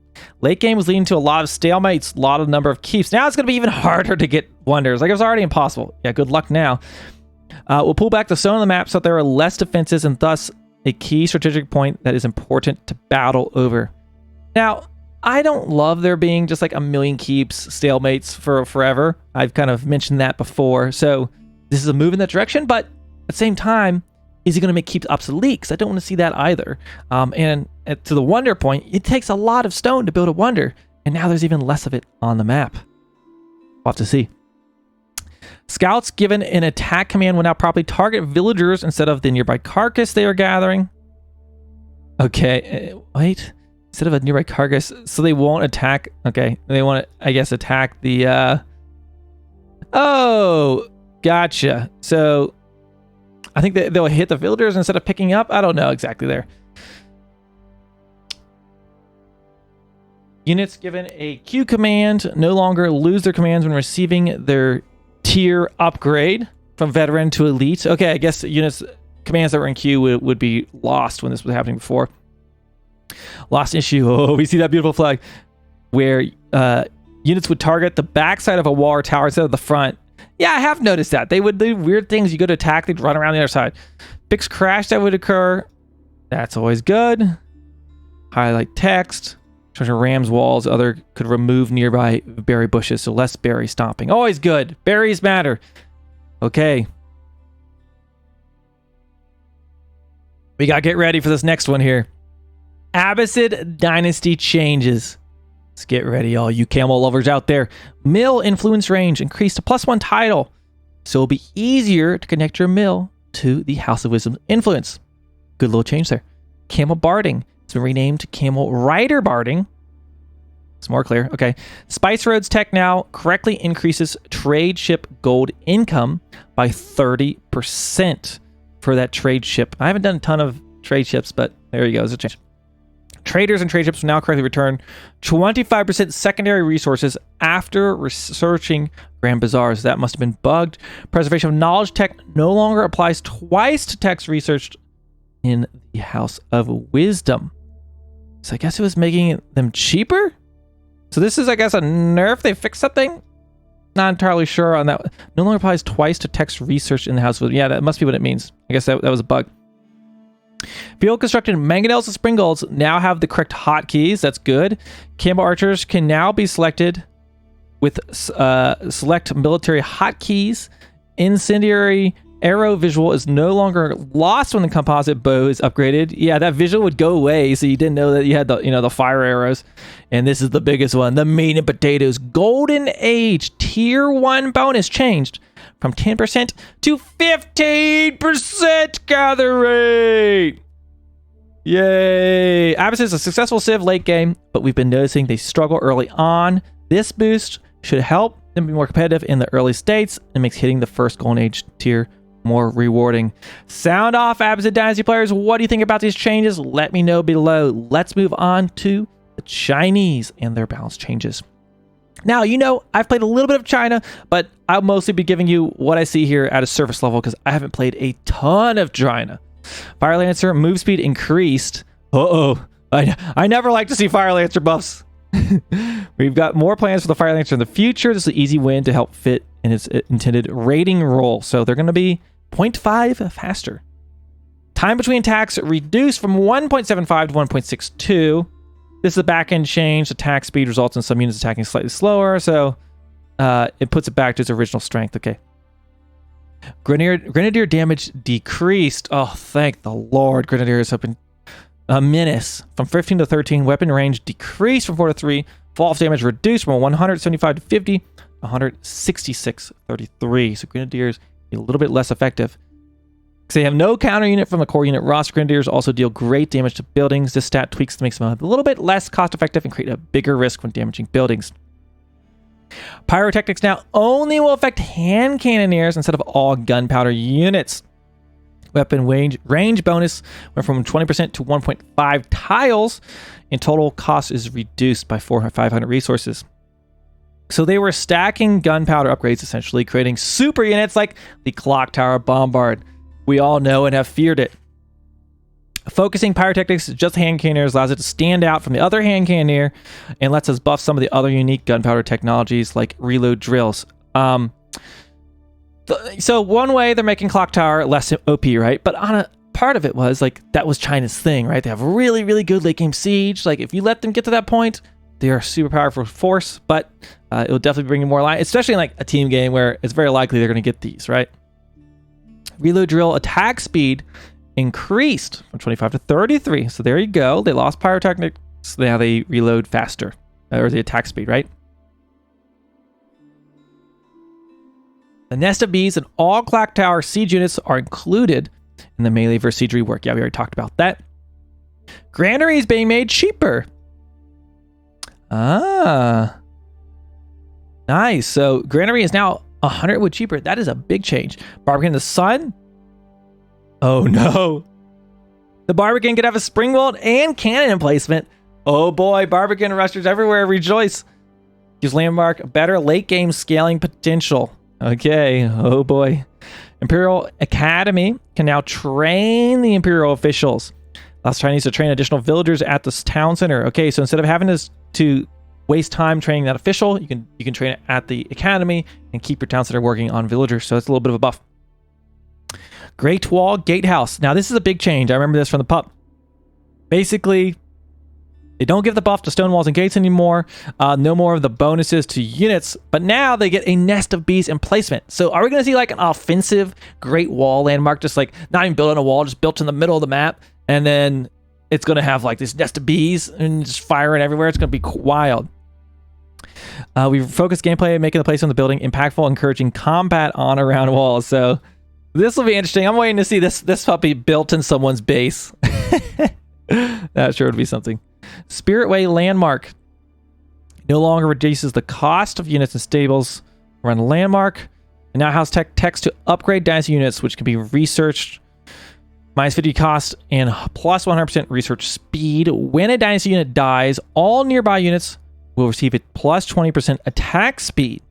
Late game was leading to a lot of stalemates, a lot of number of keeps. Now it's going to be even harder to get wonders. Like, it was already impossible. Yeah, good luck now. We'll pull back the stone on the map so that there are less defenses and thus a key strategic point that is important to battle over. Now, I don't love there being just like a million keeps, stalemates for forever. I've kind of mentioned that before. So this is a move in that direction, but at the same time, is it going to make keeps obsolete? Because I don't want to see that either. And to the wonder point, it takes a lot of stone to build a wonder, and now there's even less of it on the map. We'll have to see. Scouts given an attack command will now probably target villagers instead of the nearby carcass they are gathering. Okay, wait. Instead of a nearby carcass, so they won't attack. Okay, they want to, I guess, attack the... Oh, gotcha. So I think they'll hit the villagers instead of picking up. I don't know exactly there. Units given a Q command no longer lose their commands when receiving their tier upgrade from veteran to elite. Okay, I guess units commands that were in Q would be lost when this was happening before. Lost issue. Oh, we see that beautiful flag where units would target the backside of a wall or tower instead of the front. Yeah, I have noticed that. They would do weird things. You go to attack, they'd run around the other side. Fix crash that would occur. That's always good. Highlight text. Treasure rams walls. Other could remove nearby berry bushes, so less berry stomping. Always good. Berries matter. Okay. We gotta get ready for this next one here. Abbasid Dynasty changes. Let's get ready, all you camel lovers out there. Mill influence range increased to +1 title, so it'll be easier to connect your mill to the House of Wisdom influence. Good little change there. Camel barding. It's been renamed to Camel Rider Barding. It's more clear. Okay. Spice Roads tech now correctly increases trade ship gold income by 30% for that trade ship. I haven't done a ton of trade ships, but there you go. There's a change. Traders and trade ships will now correctly return 25% secondary resources after researching Grand Bazaars. That must have been bugged. Preservation of knowledge tech no longer applies twice to techs researched in the House of Wisdom. So I guess it was making them cheaper? So this is, I guess, a nerf. They fixed something? Not entirely sure on that. No longer applies twice to text research in the House of Wisdom. Yeah, that must be what it means. I guess that was a bug. Field constructed mangonels and springolds now have the correct hotkeys. That's good. Camel archers can now be selected with select military hotkeys. Incendiary arrow visual is no longer lost when the composite bow is upgraded. Yeah, that visual would go away, so you didn't know that you had the fire arrows. And this is the biggest one, the meat and potatoes. Golden Age tier 1 bonus changed from 10% to 15% gather rate. Yay! Abbasid is a successful Civ late game, but we've been noticing they struggle early on. This boost should help them be more competitive in the early states and makes hitting the first Golden Age tier more rewarding. Sound off, Abbasid Dynasty players. What do you think about these changes? Let me know below. Let's move on to the Chinese and their balance changes. Now, I've played a little bit of China, but I'll mostly be giving you what I see here at a surface level because I haven't played a ton of China. Fire Lancer move speed increased. Uh-oh. I never like to see Fire Lancer buffs. We've got more plans for the Fire Lancer in the future. This is an easy win to help fit in its intended rating role. So they're going to be 0.5 faster. Time between attacks reduced from 1.75 to 1.62. This is a back-end change. Attack speed results in some units attacking slightly slower, so it puts it back to its original strength. Okay. Grenadier damage decreased. Oh, thank the Lord. Grenadiers have been a menace. From 15 to 13, weapon range decreased from 4 to 3. Fall-off damage reduced from 175 to 50, 166 33. So Grenadiers be a little bit less effective. Because they have no counter unit from the core unit roster. Grenadiers also deal great damage to buildings. This stat tweaks to make them a little bit less cost-effective and create a bigger risk when damaging buildings. Pyrotechnics now only will affect hand cannoneers instead of all gunpowder units. Weapon range bonus went from 20% to 1.5 tiles, and total cost is reduced by 500 resources. So they were stacking gunpowder upgrades, essentially creating super units like the Clock Tower Bombard. We all know and have feared it. Focusing pyrotechnics just hand cannoneers allows it to stand out from the other hand cannoneer and lets us buff some of the other unique gunpowder technologies like reload drills. So one way they're making Clock Tower less OP, right? But on a part of it was like that was China's thing, right? They have really, really good late game siege. Like if you let them get to that point, they are a super powerful force. But it will definitely bring you more line, especially in like a team game where it's very likely they're going to get these, right? Reload drill attack speed increased from 25 to 33. So there you go. They lost pyrotechnics. Now they reload faster, or the attack speed, right? The Nest of Bees and all Clock Tower siege units are included in the melee versus siege rework. Yeah, we already talked about that. Granary is being made cheaper. Ah. Nice. So Granary is now 100 wood cheaper. That is a big change. Barbican in the Sun. Oh no. The Barbican could have a springbolt and cannon emplacement. Oh boy, Barbican rushers everywhere rejoice. Gives Landmark better late game scaling potential. Okay, oh boy. Imperial Academy can now train the Imperial officials. Allows Chinese to train additional villagers at this town center. Okay, so instead of having to waste time training that official, you can train it at the academy and keep your town center working on villagers. So it's a little bit of a buff. Great Wall Gatehouse. Now this is a big change. I remember this from the pup. Basically, they don't give the buff to stone walls and gates anymore. No more of the bonuses to units, but now they get a Nest of Bees emplacement. So are we going to see like an offensive Great Wall landmark, just like not even built on a wall, just built in the middle of the map, and then it's going to have like this Nest of Bees and just firing everywhere? It's going to be wild. We've focused gameplay, making the place on the building impactful, encouraging combat on around walls. So this will be interesting. I'm waiting to see this puppy built in someone's base. That sure would be something. Spirit Way Landmark no longer reduces the cost of units and stables around the landmark, and now has text to upgrade dynasty units, which can be researched. Minus 50 cost and plus 100% research speed. When a dynasty unit dies, all nearby units will receive it plus 20% attack speed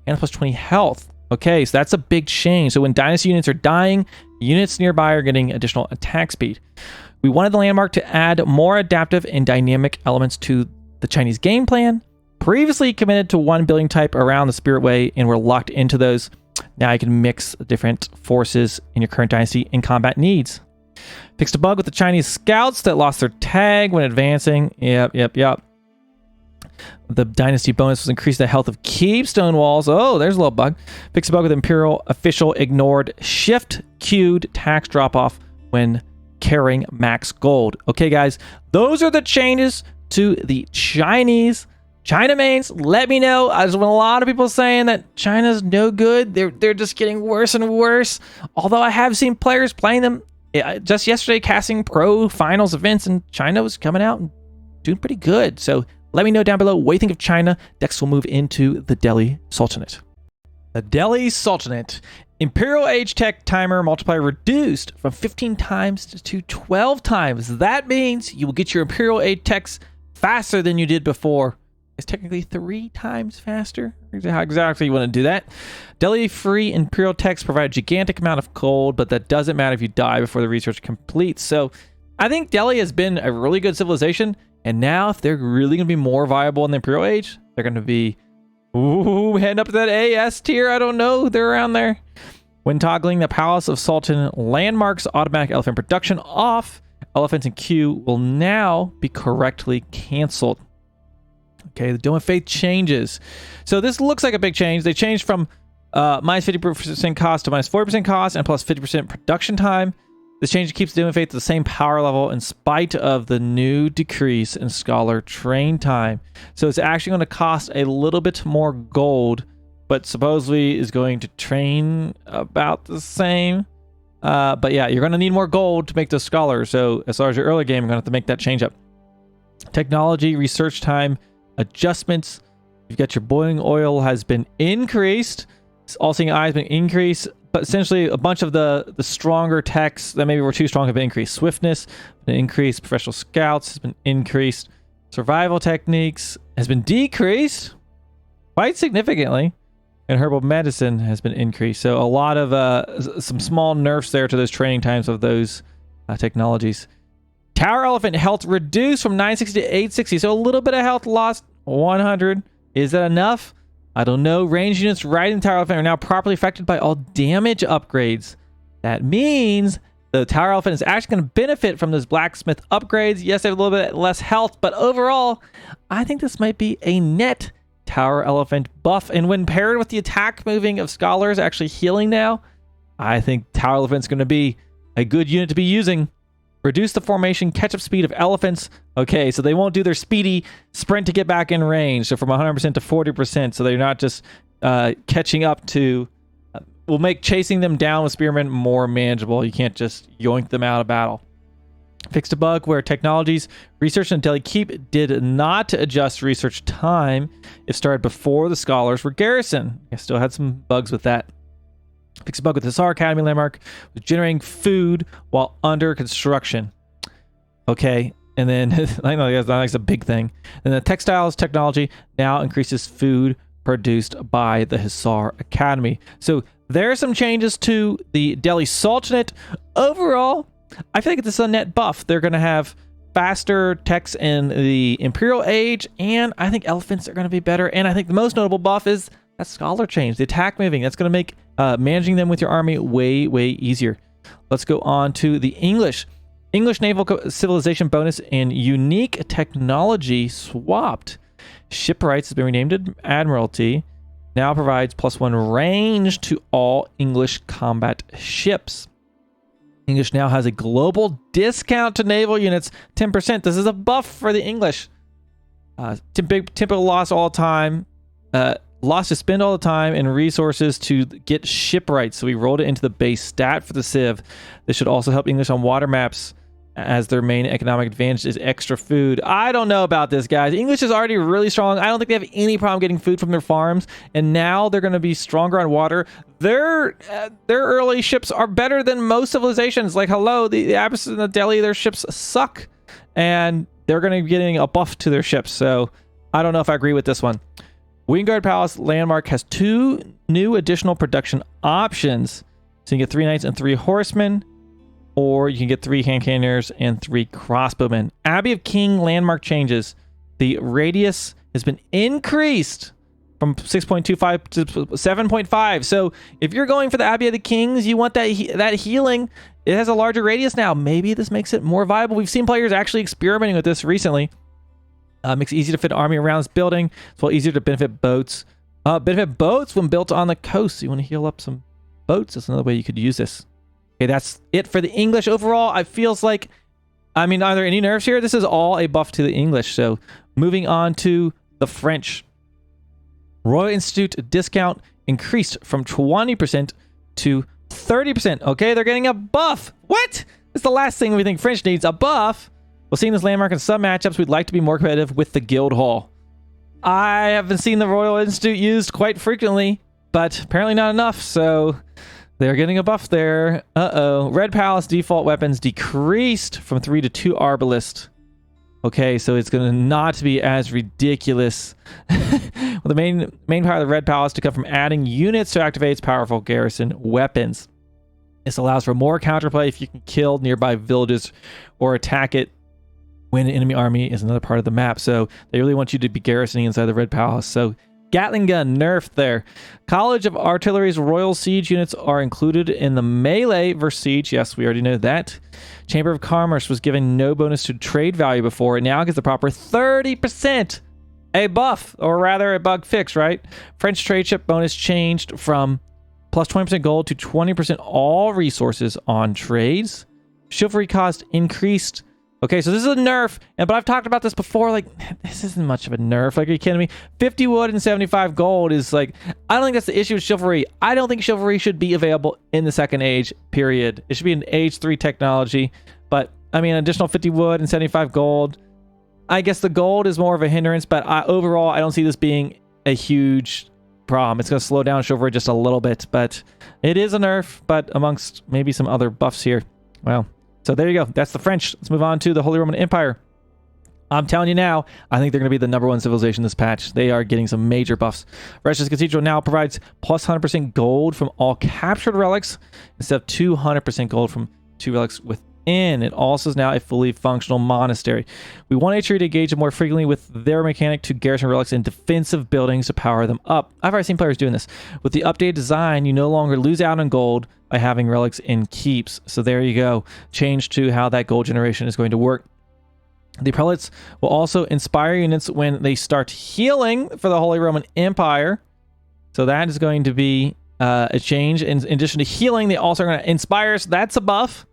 and plus 20 health. Okay, so that's a big change. So when dynasty units are dying, units nearby are getting additional attack speed. We wanted the landmark to add more adaptive and dynamic elements to the Chinese game plan. Previously committed to one building type around the Spirit Way, and we're locked into those. Now you can mix different forces in your current dynasty and combat needs. Fixed a bug with the Chinese scouts that lost their tag when advancing. Yep. The dynasty bonus was increased the health of keepstone walls. Oh, there's a little bug. Fixed a bug with Imperial official ignored shift queued tax drop off when carrying max gold. Okay, guys, those are the changes to the China mains. Let me know. There's been a lot of people saying that China's no good. They're just getting worse and worse. Although I have seen players playing them. Just yesterday, casting pro finals events, and China was coming out and doing pretty good. So let me know down below what you think of China. Next, we'll move into the Delhi Sultanate. The Delhi Sultanate. Imperial Age Tech timer multiplier reduced from 15 times to 12 times. That means you will get your Imperial Age Techs faster than you did before. It's technically 3 times faster. How exactly you want to do that? Delhi free Imperial Techs provide a gigantic amount of gold, but that doesn't matter if you die before the research completes. So I think Delhi has been a really good civilization, and now if they're really going to be more viable in the Imperial Age, they're going to be heading up to that AS tier. I don't know. They're around there. When toggling the Palace of Sultan landmarks automatic elephant production off, elephants in queue will now be correctly canceled. Okay, the Dome of Faith changes. So this looks like a big change. They changed from minus 50% cost to minus 40% cost and plus 50% production time. This change keeps Dome of Faith at the same power level in spite of the new decrease in scholar train time. So it's actually going to cost a little bit more gold, but supposedly is going to train about the same. But yeah, you're going to need more gold to make those scholars. So as far as your early game, you're going to have to make that change up. Technology, research time, adjustments. You've got your boiling oil has been increased. All-seeing eye has been increased. But essentially, a bunch of the stronger techs that maybe were too strong have been increased. Swiftness has been increased. Professional scouts has been increased. Survival techniques has been decreased quite significantly. And herbal medicine has been increased. So a lot of some small nerfs there to those training times of those technologies. Tower elephant health reduced from 960 to 860. So a little bit of health lost. 100. Is that enough? I don't know. Range units riding the Tower Elephant are now properly affected by all damage upgrades. That means the Tower Elephant is actually going to benefit from those blacksmith upgrades. Yes, they have a little bit less health, but overall, I think this might be a net Tower Elephant buff. And when paired with the attack moving of scholars actually healing now, I think Tower Elephant's going to be a good unit to be using. Reduce the formation catch-up speed of elephants. Okay, so they won't do their speedy sprint to get back in range. So from 100% to 40%. So they're not just catching up to... will make chasing them down with spearmen more manageable. You can't just yoink them out of battle. Fixed a bug where technologies research and Delhi Keep did not adjust research time if started before the scholars were garrisoned. I still had some bugs with that. Fix a bug with the Hussar Academy landmark with generating food while under construction. Okay, and then I know that's a big thing. And the textiles technology now increases food produced by the Hussar Academy. So there are some changes to the Delhi Sultanate. Overall, I feel like this is a net buff. They're going to have faster techs in the Imperial Age, and I think elephants are going to be better. And I think the most notable buff is that scholar change, the attack moving. That's going to make managing them with your army way, way easier. Let's go on to the English. English naval civilization bonus and unique technology swapped. Shipwrights has been renamed to Admiralty. Now provides +1 range to all English combat ships. English now has a global discount to naval units, 10%. This is a buff for the English. Typical loss all the time. Lost to spend all the time and resources to get shipwrights. So we rolled it into the base stat for the Civ. This should also help English on water maps, as their main economic advantage is extra food. I don't know about this, guys. English is already really strong. I don't think they have any problem getting food from their farms, and now they're going to be stronger on water. Their early ships are better than most civilizations. Like, hello, the Abbasid and the Delhi, their ships suck, and they're going to be getting a buff to their ships. So I don't know if I agree with this one. Wingard Palace landmark has 2 new additional production options. So you can get 3 knights and 3 horsemen, or you can get 3 hand cannoniers and 3 crossbowmen. Abbey of King landmark changes. The radius has been increased from 6.25 to 7.5. So if you're going for the Abbey of the Kings, you want that healing. It has a larger radius now. Maybe this makes it more viable. We've seen players actually experimenting with this recently. Makes it easy to fit an army around this building. It's well easier to benefit boats. Benefit boats when built on the coast. So you want to heal up some boats. That's another way you could use this. Okay, that's it for the English. Overall, I feels like, are there any nerfs here? This is all a buff to the English. So moving on to the French. Royal Institute discount increased from 20% to 30%. Okay, they're getting a buff. What? It's the last thing we think French needs, a buff. Well, seeing this landmark in some matchups, we'd like to be more competitive with the Guild Hall. I haven't seen the Royal Institute used quite frequently, but apparently not enough, so they're getting a buff there. Red Palace default weapons decreased from 3 to 2 arbalist. Okay, so it's going to not be as ridiculous. Well, the main power of the Red Palace to come from adding units to activate its powerful garrison weapons. This allows for more counterplay if you can kill nearby villages or attack it when an enemy army is another part of the map. So they really want you to be garrisoning inside the Red Palace. So Gatling gun nerfed there. College of Artillery's Royal Siege units are included in the melee versus siege. Yes, we already know that. Chamber of Commerce was given no bonus to trade value before. It now gets the proper 30%. A buff, or rather a bug fix, right? French trade ship bonus changed from plus 20% gold to 20% all resources on trades. Chivalry cost increased. Okay, so this is a nerf, but I've talked about this before. Like, this isn't much of a nerf. Like, are you kidding me? 50 wood and 75 gold is like, I don't think that's the issue with chivalry. I don't think chivalry should be available in the second age, period. It should be an age 3 technology. But, I mean, additional 50 wood and 75 gold. I guess the gold is more of a hindrance, but overall, I don't see this being a huge problem. It's going to slow down chivalry just a little bit, but it is a nerf, but amongst maybe some other buffs here. Well, so there you go. That's the French. Let's move on to the Holy Roman Empire. I'm telling you now, I think they're going to be the #1 civilization this patch. They are getting some major buffs. Resh's Cathedral now provides plus 100% gold from all captured relics instead of 200% gold from 2 relics within. It also is now a fully functional monastery. We want HRE to engage more frequently with their mechanic to garrison relics in defensive buildings to power them up. I've already seen players doing this. With the updated design, you no longer lose out on gold by having relics in keeps. So there you go. Change to how that gold generation is going to work. The prelates will also inspire units when they start healing for the Holy Roman Empire. So that is going to be a change. In addition to healing, they also are going to inspire. So that's a buff.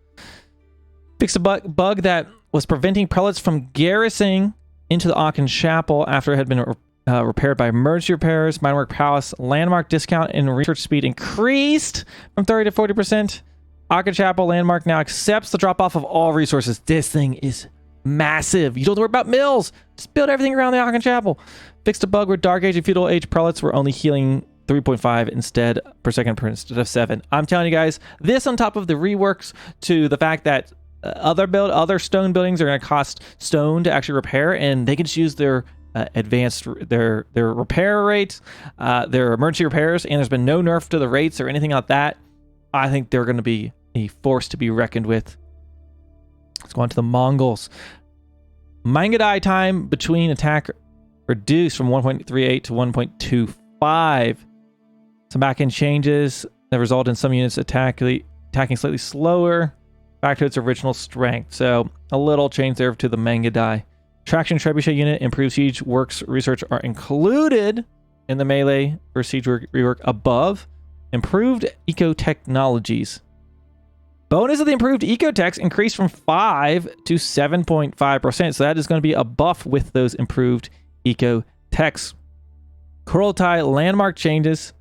Fix a bug that was preventing prelates from garrisoning into the Aachen Chapel after it had been repaired by emergency repairs. Minework Palace landmark discount and research speed increased from 30 to 40%. Aachen Chapel landmark now accepts the drop-off of all resources. This thing is massive. You don't have to worry about mills. Just build everything around the Aachen Chapel. Fixed a bug where Dark Age and Feudal Age prelates were only healing 3.5 instead per second instead of 7. I'm telling you guys, this on top of the reworks to the fact that other stone buildings are going to cost stone to actually repair, and they can just use their advanced their repair rates, their emergency repairs, and there's been no nerf to the rates or anything like that. I think they're going to be a force to be reckoned with. Let's go on to the Mongols. Mangadai time between attack reduced from 1.38 to 1.25. Some back-end changes that result in some units attacking slightly slower, back to its original strength. So a little change there to the Mangadai. Traction Trebuchet unit, improved siege works research are included in the melee for siege rework above. Improved eco technologies. Bonus of the improved ecotechs increased from 5 to 7.5%. So that is going to be a buff with those improved ecotechs. Kurultai landmark changes.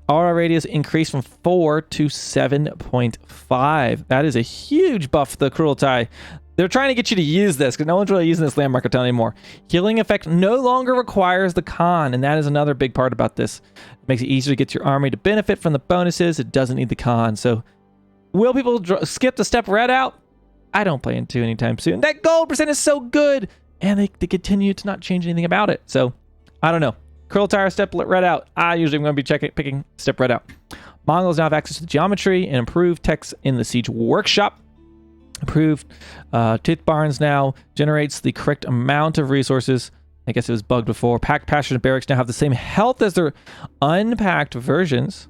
Aura radius increased from 4 to 7.5. That is a huge buff for the Kurultai. They're trying to get you to use this because no one's really using this landmark a ton anymore. Healing effect no longer requires the Khan, and that is another big part about this. It makes it easier to get your army to benefit from the bonuses. It doesn't need the Khan. So will people skip the step red out? I don't plan to anytime soon. That gold percent is so good, and they continue to not change anything about it. So I don't know. Kurultai step red out. I usually am going to be picking step red out. Mongols now have access to geometry and improved techs in the siege workshop. Improved Tith Barns now generates the correct amount of resources. I guess it was bugged before. Packed pastures and barracks now have the same health as their unpacked versions.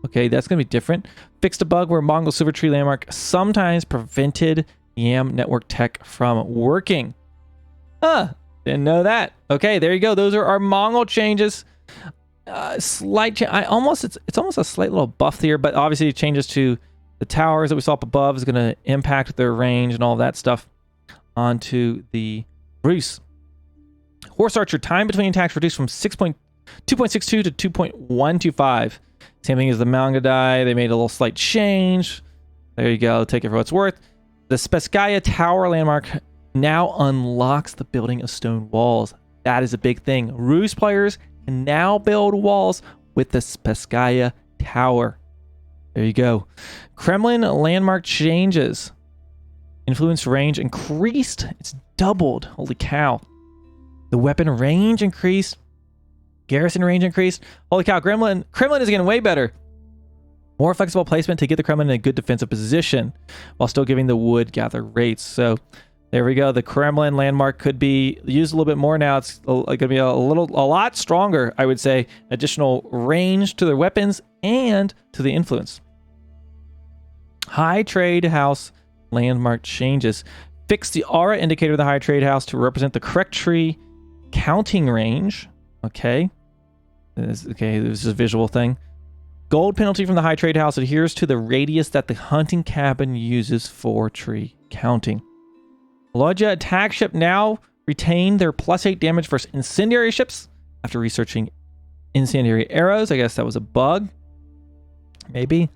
Okay, that's going to be different. Fixed a bug where Mongol Silver Tree landmark sometimes prevented YAM network tech from working. Didn't know that. Okay, there you go. Those are our Mongol changes. Slight change. It's almost a slight little buff here, but obviously it changes to the towers that we saw up above is going to impact their range and all that stuff onto the Rus. Horse Archer time between attacks reduced from 2.62 to 2.125. Same thing as the Mangadai. They made a little slight change. There you go. Take it for what it's worth. The Spetskaya Tower landmark now unlocks the building of stone walls. That is a big thing. Rus players can now build walls with the Spetskaya Tower. There you go. Kremlin landmark changes. Influence range increased. It's doubled. Holy cow. The weapon range increased. Garrison range increased. Holy cow. Kremlin is getting way better. More flexible placement to get the Kremlin in a good defensive position while still giving the wood gather rates. So there we go. The Kremlin landmark could be used a little bit more now. It's going to be a lot stronger, I would say. Additional range to their weapons and to the influence. High Trade House landmark changes. Fix the aura indicator of the High Trade House to represent the correct tree counting range. Okay. This is a visual thing. Gold penalty from the High Trade House adheres to the radius that the hunting cabin uses for tree counting. Lodja attack ship now retain their +8 damage versus incendiary ships after researching incendiary arrows. I guess that was a bug. Maybe.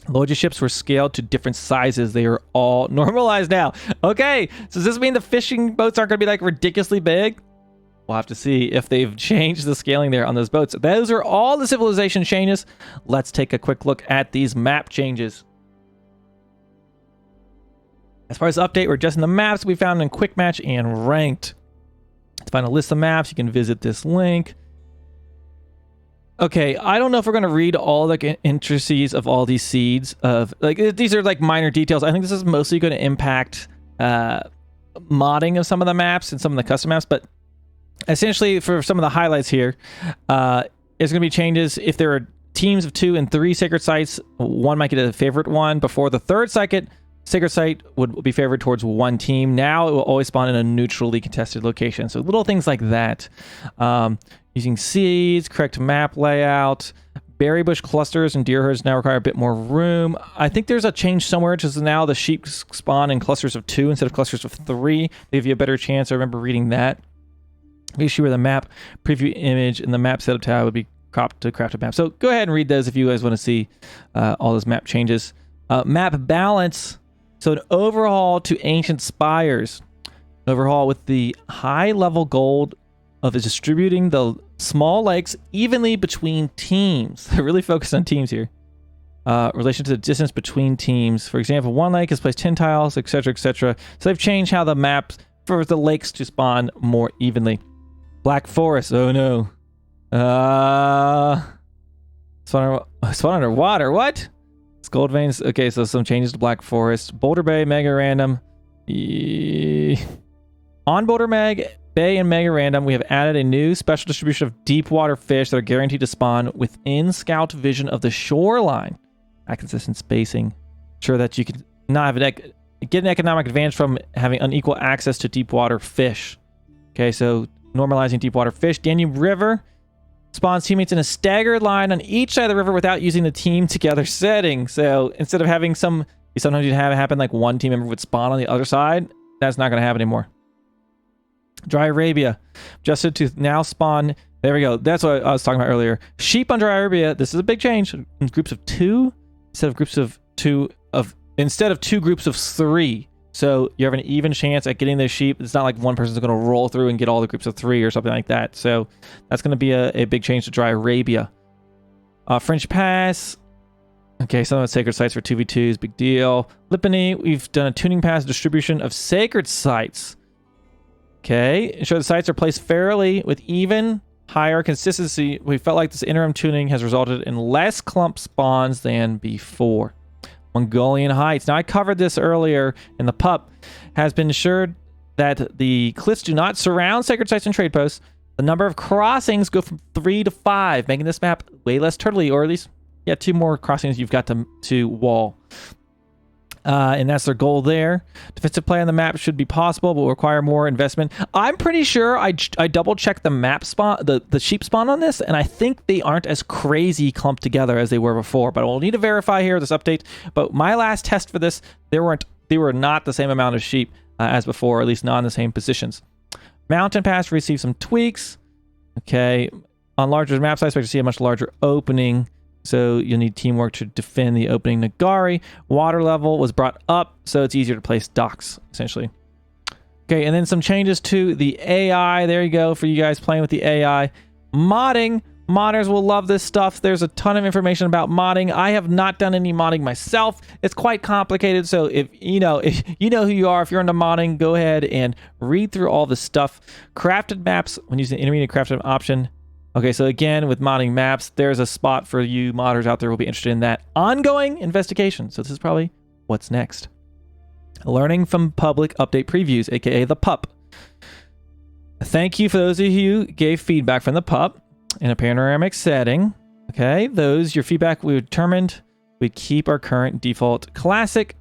Lodja ships were scaled to different sizes. They are all normalized now. Okay, so does this mean the fishing boats aren't going to be like ridiculously big? We'll have to see if they've changed the scaling there on those boats. Those are all the civilization changes. Let's take a quick look at these map changes. As far as update, we're adjusting the maps we found in Quick Match and Ranked. To find a list of maps, you can visit this link. Okay, I don't know if we're going to read all the intricacies of all these seeds. These are like minor details. I think this is mostly going to impact modding of some of the maps and some of the custom maps, but essentially, for some of the highlights here, there's going to be changes. If there are teams of 2 and 3 sacred sites, one might get a favorite one. Before the third sacred site would be favored towards one team. Now it will always spawn in a neutrally contested location. So little things like that. Using seeds, correct map layout, berry bush clusters and deer herds now require a bit more room. I think there's a change somewhere, just now the sheep spawn in clusters of 2 instead of clusters of 3. They give you a better chance. I remember reading that. Make sure the map preview image and the map setup tab would be cropped to crafted map. So go ahead and read those if you guys want to see all those map changes. Map balance. So an overhaul to ancient spires. An overhaul with the high level goal of distributing the small lakes evenly between teams. They're really focused on teams here. Relation to the distance between teams. For example, one lake has placed 10 tiles, etc., etc. So they've changed how the maps for the lakes to spawn more evenly. Black Forest. Oh no. Spawn underwater. What? It's gold veins. Okay, so some changes to Black Forest. Boulder Bay, Mega Random. On Boulder Bay and Mega Random, we have added a new special distribution of deep water fish that are guaranteed to spawn within scout vision of the shoreline at consistent spacing. Ensure that you can not have get an economic advantage from having unequal access to deep water fish. Okay, so normalizing deep water fish. Danube River spawns teammates in a staggered line on each side of the river without using the team together setting. So instead of having sometimes you'd have it happen like one team member would spawn on the other side. That's not going to happen anymore. Dry Arabia, adjusted to now spawn. There we go. That's what I was talking about earlier. Sheep on Dry Arabia. This is a big change. In groups of 2 instead of groups of 2 groups of 3. So you have an even chance at getting those sheep. It's not like one person's going to roll through and get all the groups of 3 or something like that. So that's going to be a big change to Dry Arabia. French Pass. Okay, some of the sacred sites for 2v2s, big deal. Lipany, we've done a tuning pass distribution of sacred sites. Okay, ensure the sites are placed fairly with even higher consistency. We felt like this interim tuning has resulted in less clump spawns than before. Mongolian Heights. Now, I covered this earlier in the pup. Has been ensured that the cliffs do not surround sacred sites and trade posts. The number of crossings go from 3 to 5, making this map way less turtly, or at least, 2 more crossings you've got to wall. And that's their goal there. Defensive play on the map should be possible, but will require more investment. I'm pretty sure I double-checked the map spawn, the sheep spawn on this, and I think they aren't as crazy clumped together as they were before. But we'll need to verify here this update. But my last test for this, they were not the same amount of sheep as before, or at least not in the same positions. Mountain Pass received some tweaks. Okay, on larger map size, expect to see a much larger opening. So you'll need teamwork to defend the opening Nagari. Water level was brought up, so it's easier to place docks, essentially. Okay, and then some changes to the AI. There you go for you guys playing with the AI. Modding. Modders will love this stuff. There's a ton of information about modding. I have not done any modding myself. It's quite complicated, so if you know who you are, if you're into modding, go ahead and read through all this stuff. Crafted maps when using the intermediate crafted option. Okay, so again, with modding maps, there's a spot for you modders out there who will be interested in that ongoing investigation. So this is probably what's next. Learning from public update previews, aka the PUP. Thank you for those of you who gave feedback from the PUP in a panoramic setting. Okay, your feedback we determined we'd keep our current default classic,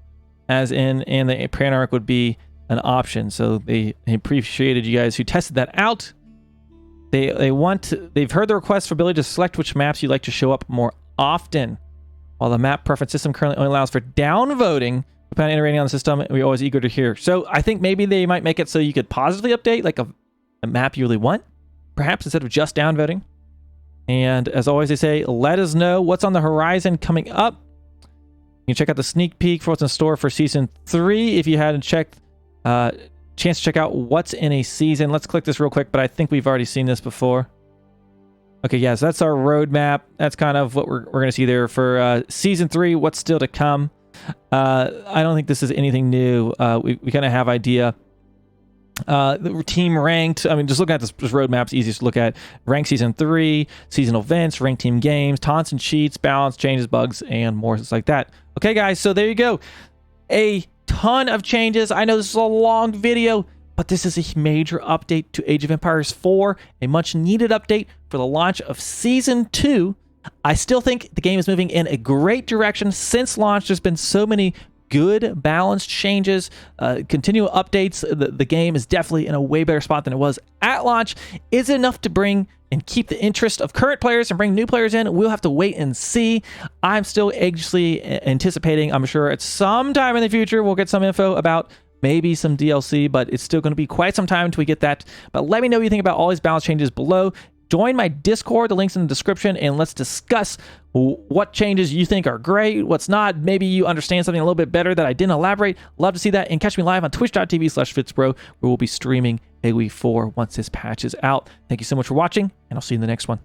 as in, and the panoramic would be an option. So they appreciated you guys who tested that out. They've heard the request for ability to select which maps you'd like to show up more often. While the map preference system currently only allows for downvoting, upon iterating on the system, we're always eager to hear. So I think maybe they might make it so you could positively update like a map you really want, perhaps instead of just downvoting. And as always, they say, let us know what's on the horizon coming up. You can check out the sneak peek for what's in store for Season 3 if you hadn't checked. Chance to check out what's in a season. Let's click this real quick, but I think we've already seen this before. Okay, yeah, so that's our roadmap. That's kind of what we're going to see there for Season 3, what's still to come. I don't think this is anything new. We kind of have idea. The team ranked, I mean, just looking at this roadmap's easiest to look at. Ranked Season 3, seasonal events, ranked team games, taunts and cheats, balance, changes, bugs, and more things like that. Okay, guys, so there you go. A ton of changes. I know this is a long video, but this is a major update to Age of Empires 4, a much needed update for the launch of Season 2. I still think the game is moving in a great direction since launch. There's been so many good balanced changes, continual updates. The game is definitely in a way better spot than it was at launch. Is it enough to bring and keep the interest of current players and bring new players in? We'll have to wait and see. I'm still anxiously anticipating. I'm sure at some time in the future we'll get some info about maybe some DLC, but it's still going to be quite some time until we get that. But let me know what you think about all these balance changes below. Join my Discord, the link's in the description, and let's discuss what changes you think are great, what's not. Maybe you understand something a little bit better that I didn't elaborate. Love to see that. And catch me live on twitch.tv/FitzBro, where we'll be streaming AoE4 once this patch is out. Thank you so much for watching, and I'll see you in the next one.